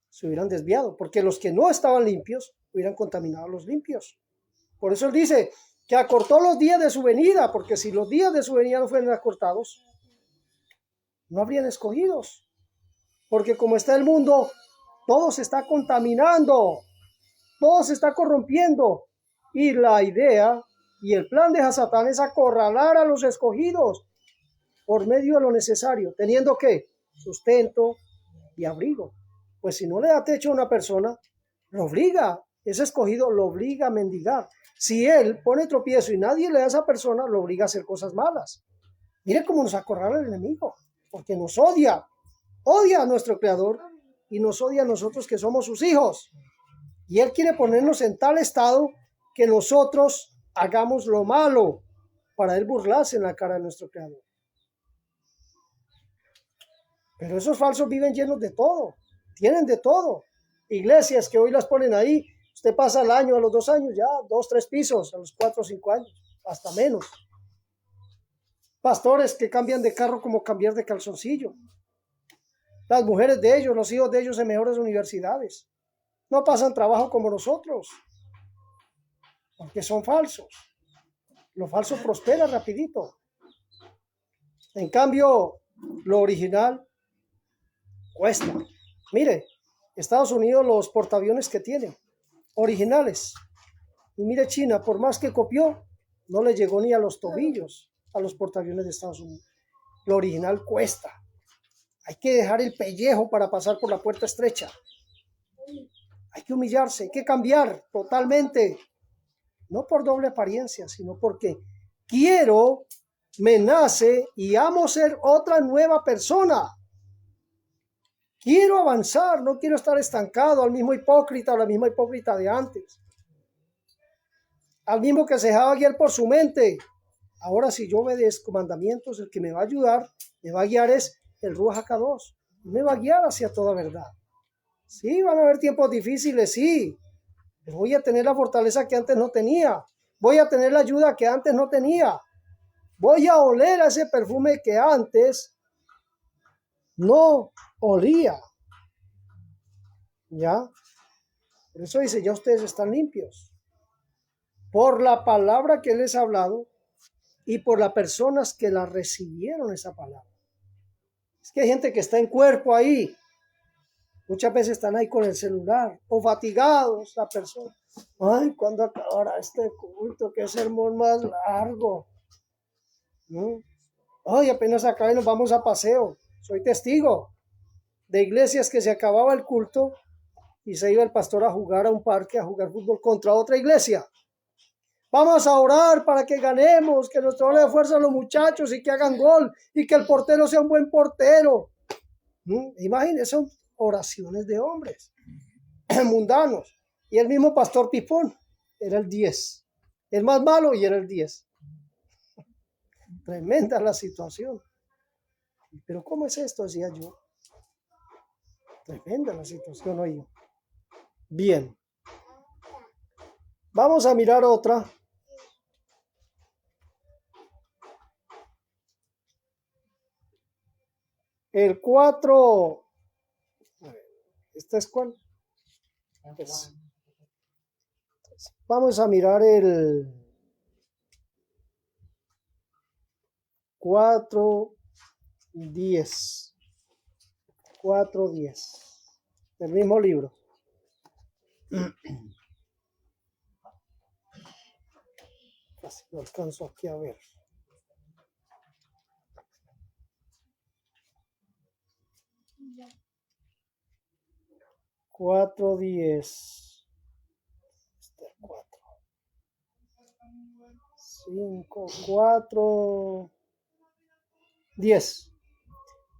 se hubieran desviado, porque los que no estaban limpios hubieran contaminado a los limpios. Por eso él dice, que acortó los días de su venida, porque si los días de su venida no fueran acortados, no habrían escogidos. Porque como está el mundo, todo se está contaminando, todo se está corrompiendo. Y la idea y el plan de Hasatán es acorralar a los escogidos por medio de lo necesario, teniendo ¿qué? Sustento y abrigo. Pues si no le da techo a una persona, lo obliga, ese escogido lo obliga a mendigar. Si él pone tropiezo y nadie le da a esa persona, lo obliga a hacer cosas malas. Mire cómo nos acorrala el enemigo, porque nos odia a nuestro Creador y nos odia a nosotros que somos sus hijos. Y Él quiere ponernos en tal estado que nosotros hagamos lo malo para Él burlarse en la cara de nuestro Creador. Pero esos falsos viven llenos de todo, tienen de todo. Iglesias que hoy las ponen ahí, usted pasa al año, a los 2 años, ya 2, 3 pisos, a los 4 o 5 años, hasta menos. Pastores que cambian de carro como cambiar de calzoncillo. Las mujeres de ellos, los hijos de ellos en mejores universidades. No pasan trabajo como nosotros, porque son falsos. Lo falso prospera rapidito. En cambio, lo original cuesta. Mire, Estados Unidos, los portaaviones que tiene, originales. Y mire China, por más que copió, no le llegó ni a los tobillos a los portaaviones de Estados Unidos. Lo original cuesta. Hay que dejar el pellejo para pasar por la puerta estrecha. Hay que humillarse, hay que cambiar totalmente. No por doble apariencia, sino porque quiero, me nace y amo ser otra nueva persona. Quiero avanzar, no quiero estar estancado al mismo hipócrita o la misma hipócrita de antes. Al mismo que se dejaba guiar por su mente. Ahora si yo obedezco mandamientos, el que me va a ayudar, me va a guiar es el Ruach HaKadosh. Me va a guiar hacia toda verdad. Sí, van a haber tiempos difíciles, sí. Pero voy a tener la fortaleza que antes no tenía. Voy a tener la ayuda que antes no tenía. Voy a oler a ese perfume que antes no olía. ¿Ya? Por eso dice, ya ustedes están limpios. Por la palabra que les he hablado y por las personas que la recibieron esa palabra. Es que hay gente que está en cuerpo ahí. Muchas veces están ahí con el celular o fatigados la persona. Ay, ¿cuándo acabará este culto? Qué sermón más largo. ¿No? Ay, apenas acá y nos vamos a paseo. Soy testigo de iglesias que se acababa el culto y se iba el pastor a jugar a un parque, a jugar fútbol contra otra iglesia. Vamos a orar para que ganemos, que nuestro hora de fuerza a los muchachos y que hagan gol y que el portero sea un buen portero. Imagínense, son oraciones de hombres mundanos. Y el mismo pastor Pipón era el 10. El más malo y era el 10. Tremenda la situación. Pero ¿cómo es esto? Decía yo. Tremenda la situación hoy. Bien. Vamos a mirar otra. El 4. ¿Esta es cuál? Pues, vamos a mirar el 4:10. 4:10. Del mismo libro. Casi lo alcanzo aquí a ver. 4:10. 4. 5, 4, 10.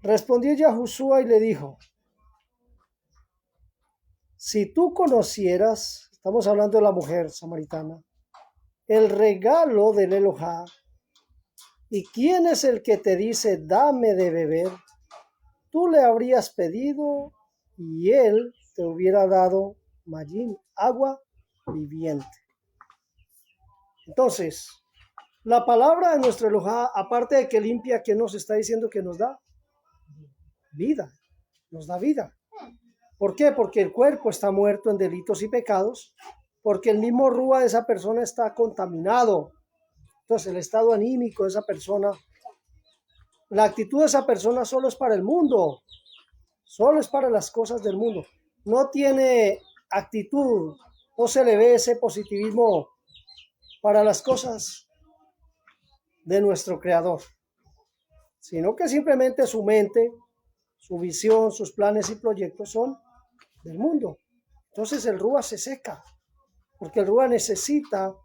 Respondió Yahushua y le dijo: si tú conocieras, estamos hablando de la mujer samaritana, el regalo del Elohá, y quién es el que te dice dame de beber, tú le habrías pedido y él te hubiera dado Mayim, agua viviente. Entonces, la palabra de nuestro Elohá, aparte de que limpia, ¿qué nos está diciendo que nos da? Vida, nos da vida. ¿Por qué? Porque el cuerpo está muerto en delitos y pecados, porque el mismo Rúa de esa persona está contaminado, Entonces el estado anímico de esa persona, la actitud de esa persona solo es para el mundo, solo es para las cosas del mundo. No tiene actitud, no se le ve ese positivismo para las cosas de nuestro Creador, sino que simplemente su mente, su visión, sus planes y proyectos son del mundo. Entonces el Rúa se seca, porque el Rúa necesita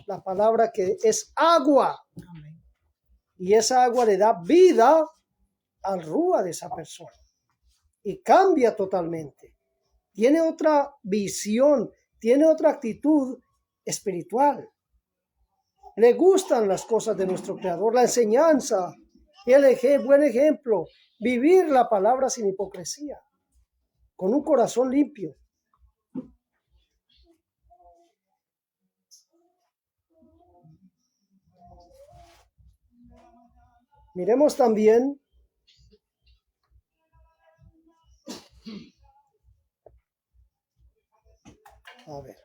la palabra que es agua, Amén. y esa agua le da vida al Rúa de esa persona y cambia totalmente. Tiene otra visión, tiene otra actitud espiritual. Le gustan las cosas de nuestro Creador, la enseñanza, buen ejemplo, vivir la palabra sin hipocresía, con un corazón limpio. Miremos también a ver.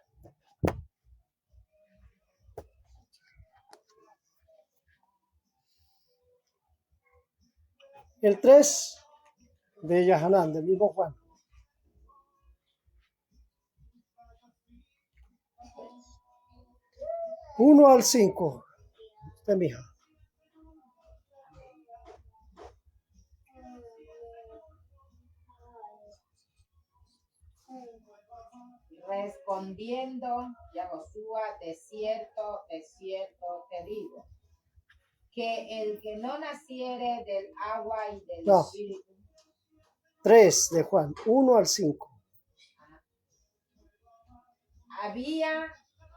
El 3 de Yahanán, del mismo Juan. Uno al 5. De mi hija. Respondiendo Yahoshua, de cierto te digo, que el que no naciere del agua y del No. espíritu. 3 de Juan, 1 al 5. Había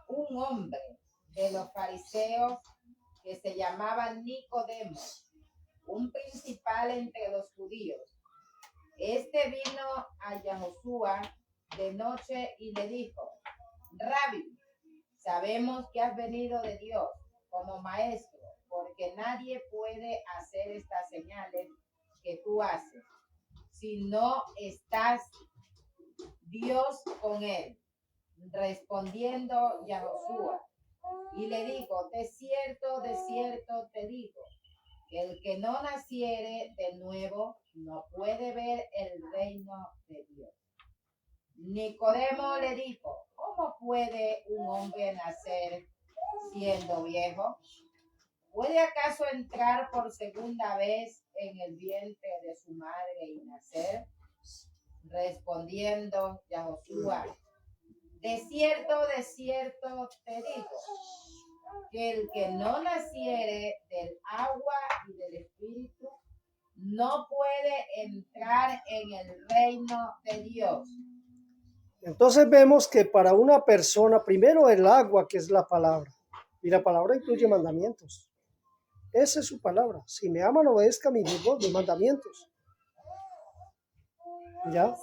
un hombre de los fariseos que se llamaba Nicodemo, un principal entre los judíos. Este vino a Yahoshua de noche y le dijo: Rabbi, sabemos que has venido de Dios como maestro, porque nadie puede hacer estas señales que tú haces si no estás Dios con él. Respondiendo Yahoshua y le dijo: de cierto te digo, que el que no naciere de nuevo no puede ver el reino de Dios. Nicodemo le dijo: ¿cómo puede un hombre nacer siendo viejo? ¿Puede acaso entrar por segunda vez en el vientre de su madre y nacer? Respondiendo Yahoshua: de cierto te digo, que el que no naciere del agua y del espíritu no puede entrar en el reino de Dios. Entonces vemos que para una persona, primero el agua, que es la palabra, y la palabra incluye mandamientos. Esa es su palabra. Si me aman, obedezca mis mandamientos. ¿Ya?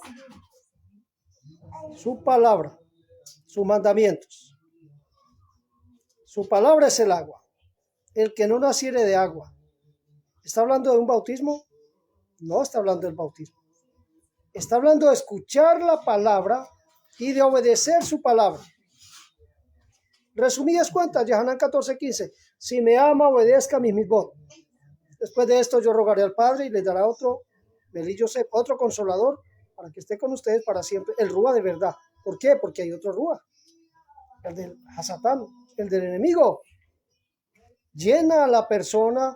Su palabra, sus mandamientos. Su palabra es el agua. El que no naciere de agua. ¿Está hablando de un bautismo? No está hablando del bautismo. Está hablando de escuchar la palabra y de obedecer su palabra. Resumidas cuentas, Yahanán 14:15. Si me ama, obedezca mis mitzvot. Después de esto yo rogaré al Padre y le dará otro, otro consolador, para que esté con ustedes para siempre, el Rúa de verdad. ¿Por qué? Porque hay otro Rúa, el del Hasatán, el del enemigo. Llena a la persona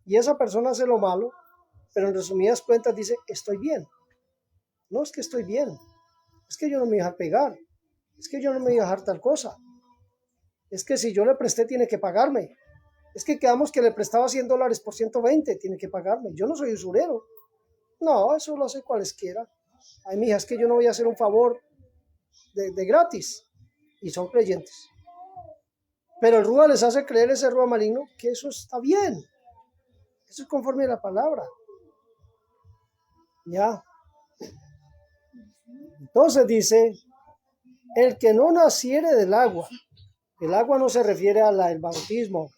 y esa persona hace lo malo, pero en resumidas cuentas dice: estoy bien. No es que estoy bien, es que yo no me voy a dejar pegar, es que yo no me voy a dejar tal cosa, es que si yo le presté tiene que pagarme, es que quedamos que le prestaba $100 por 120, tiene que pagarme, yo no soy usurero. No, eso lo hace cualesquiera. Ay, mija, es que yo no voy a hacer un favor de gratis, y son creyentes. Pero el Rúa les hace creer, ese Rúa maligno, que eso está bien, eso es conforme a la palabra. Ya. Entonces dice: el que no naciere del agua. El agua no se refiere al bautismo.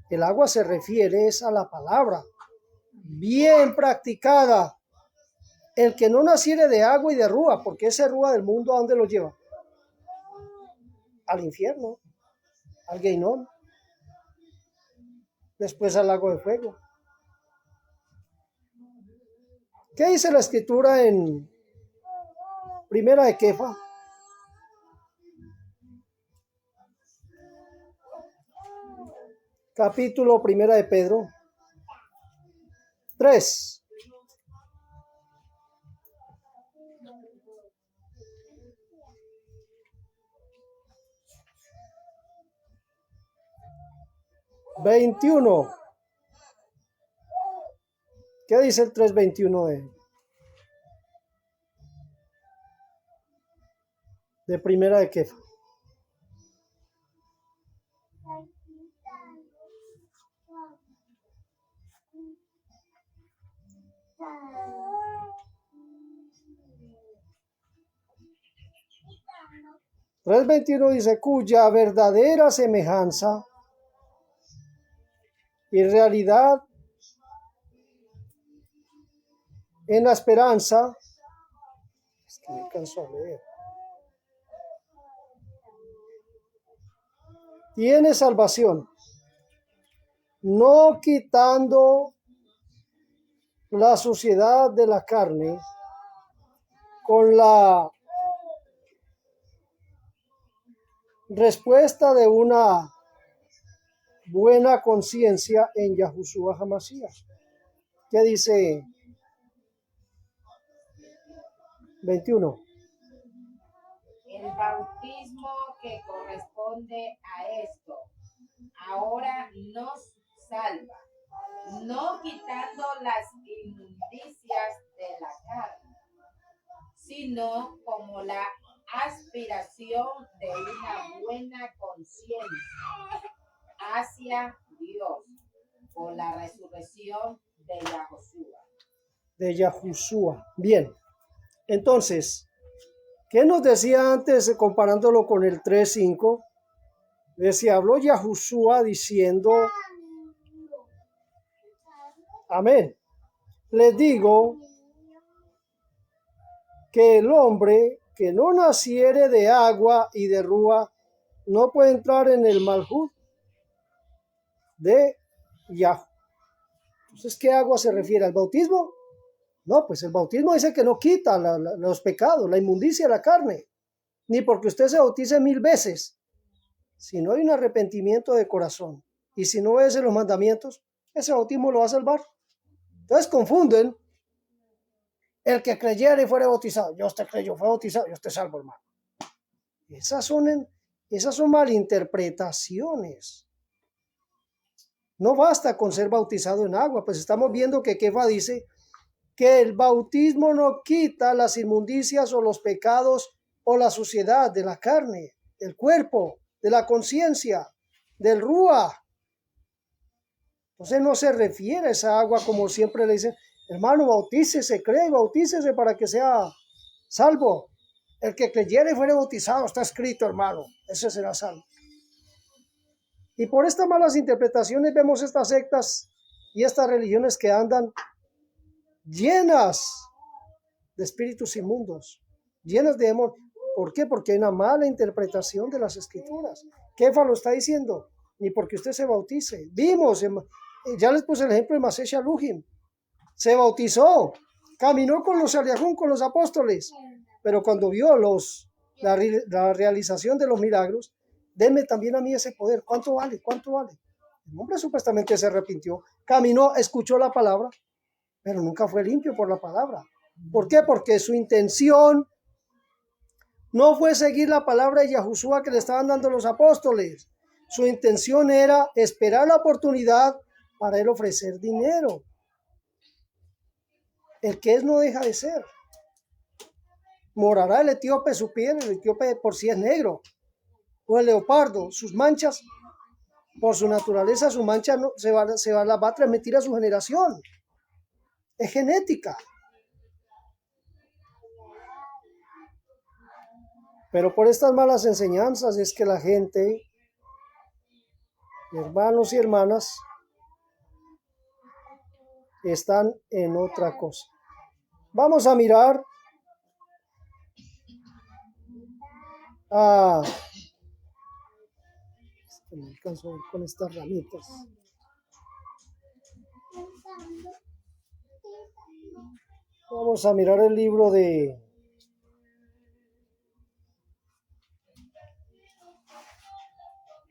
El agua se refiere es a la palabra, bien practicada. El que no naciere de agua y de Rúa, porque ese Rúa del mundo, ¿a dónde lo lleva? Al infierno, al Geinón. después al lago de fuego. ¿Qué dice la escritura en Primera de Kefa? Capítulo Primera de Pedro 3. $21. ¿Qué dice el 3:21 de Primera de Kefa? $3:21 dice, cuya verdadera semejanza y realidad en la esperanza, es que no alcanzo a leer, tiene salvación, no quitando la suciedad de la carne con la respuesta de una buena conciencia en Yahushua HaMashiach. ¿Qué dice 21? El bautismo que corresponde a esto ahora nos salva, no quitando las inmundicias de la carne, sino como la aspiración de una buena conciencia hacia Dios por la resurrección de Yahushua. De Yahushua. Bien, entonces, ¿qué nos decía antes comparándolo con el 3:5? Decía, habló Yahushua diciendo, amén. Les digo que el hombre que no naciere de agua y de rúa no puede entrar en el malhut de Yahweh. Entonces, ¿qué agua se refiere? ¿Al bautismo? No, pues el bautismo dice que no quita los pecados, la inmundicia de la carne, ni porque usted se bautice 1000 veces. Si no hay un arrepentimiento de corazón y si no obedece los mandamientos, ese bautismo lo va a salvar. Entonces confunden el que creyera y fuera bautizado. Yo usted creyó, fue bautizado, yo usted salvo, hermano. Esas son malinterpretaciones. No basta con ser bautizado en agua, pues estamos viendo que Kefa dice que el bautismo no quita las inmundicias o los pecados o la suciedad de la carne, del cuerpo, de la conciencia, del Ruach. Entonces no se refiere a esa agua como siempre le dicen, hermano, bautícese, cree, bautícese para que sea salvo. El que creyere y fuere bautizado, está escrito, hermano, ese será salvo. Y por estas malas interpretaciones vemos estas sectas y estas religiones que andan llenas de espíritus inmundos, llenas de demonios. ¿Por qué? Porque hay una mala interpretación de las escrituras. Kefa lo está diciendo, ni porque usted se bautice. Vimos, ya les puse el ejemplo de Maseh Shaluhim. Se bautizó, caminó con los Aliahum, con los apóstoles, pero cuando vio la realización de los milagros, denme también a mí ese poder. ¿Cuánto vale? ¿Cuánto vale? El hombre supuestamente se arrepintió, caminó, escuchó la palabra, pero nunca fue limpio por la palabra. ¿Por qué? Porque su intención no fue seguir la palabra de Yahushua que le estaban dando los apóstoles. Su intención era esperar la oportunidad para él ofrecer dinero. El que es no deja de ser. Morará el etíope su piel, el etíope por sí es negro. O el leopardo, sus manchas, por su naturaleza, su mancha no, la va a transmitir a su generación. Es genética. Pero por estas malas enseñanzas es que la gente, hermanos y hermanas, están en otra cosa. Vamos a mirar a... Me alcanzo a ver con estas ramitas. Vamos a mirar el libro de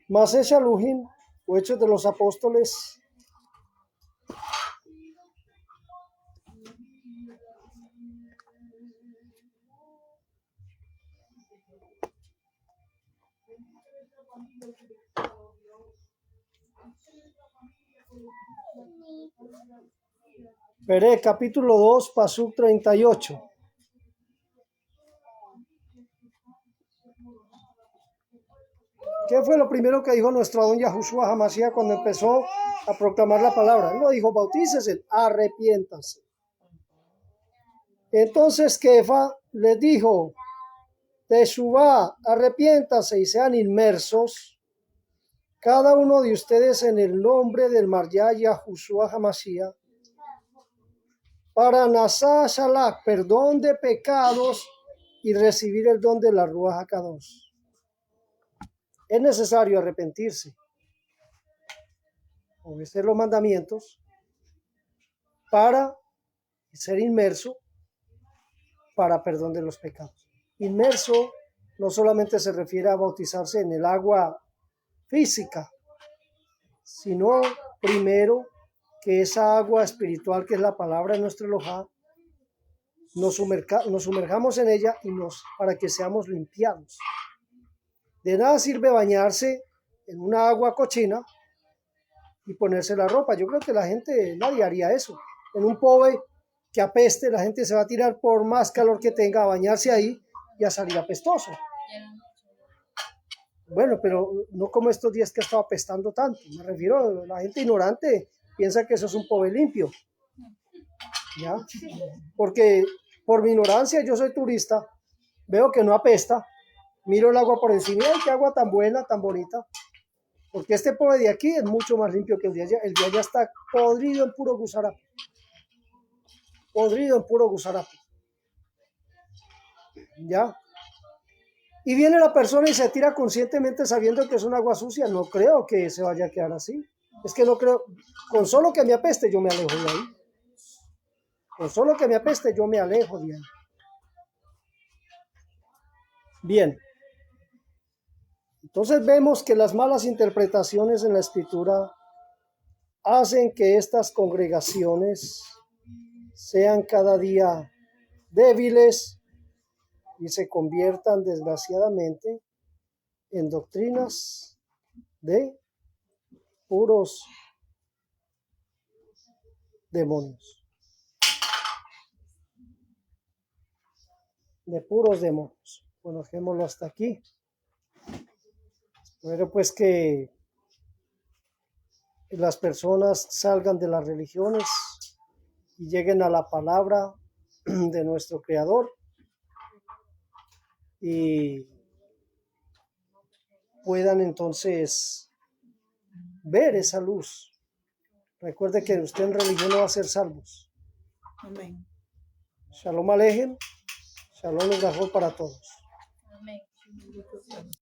Masé Shaluhin, o Hechos de los Apóstoles. Veré capítulo 2, pasuk 38. ¿Qué fue lo primero que dijo nuestro Adón Yahushua Hamashiach cuando empezó a proclamar la palabra? Él no dijo bautícese, arrepiéntanse. Entonces Kefa les dijo, Teshuvá, arrepiéntanse y sean inmersos, cada uno de ustedes en el nombre del Maryá Yahushua Hamashiach, para Nasá Shalak, perdón de pecados y recibir el don de la Ruach HaKadosh. Es necesario arrepentirse, obedecer los mandamientos para ser inmerso, para perdón de los pecados. Inmerso no solamente se refiere a bautizarse en el agua física, sino primero que esa agua espiritual que es la palabra de nuestro Elohá, nos sumerjamos en ella para que seamos limpiados. De nada sirve bañarse en una agua cochina y ponerse la ropa. Yo creo que nadie haría eso. En un pobe que apeste, la gente se va a tirar por más calor que tenga a bañarse ahí y a salir apestoso. Bueno, pero no como estos días que ha estado apestando tanto. Me refiero a la gente ignorante, piensa que eso es un pobe limpio. ¿Ya? Porque por mi ignorancia, yo soy turista, veo que no apesta, miro el agua por encima, ¡ay, qué agua tan buena, tan bonita! Porque este pobre de aquí es mucho más limpio que el de allá. El de allá está podrido en puro gusarapo. Podrido en puro gusarapo. ¿Ya? Y viene la persona y se tira conscientemente sabiendo que es un agua sucia. No creo que se vaya a quedar así. Es que no creo. Con solo que me apeste, yo me alejo de ahí. Con solo que me apeste, yo me alejo de ahí. Bien. Entonces vemos que las malas interpretaciones en la Escritura hacen que estas congregaciones sean cada día débiles y se conviertan desgraciadamente en doctrinas de puros demonios. De puros demonios. Bueno, dejémoslo hasta aquí. Espero pues que las personas salgan de las religiones y lleguen a la palabra de nuestro Creador y puedan entonces ver esa luz. Recuerde que usted en religión no va a ser salvos. Amén. Shalom Alejem, Shalom Ugajot para todos. Amén.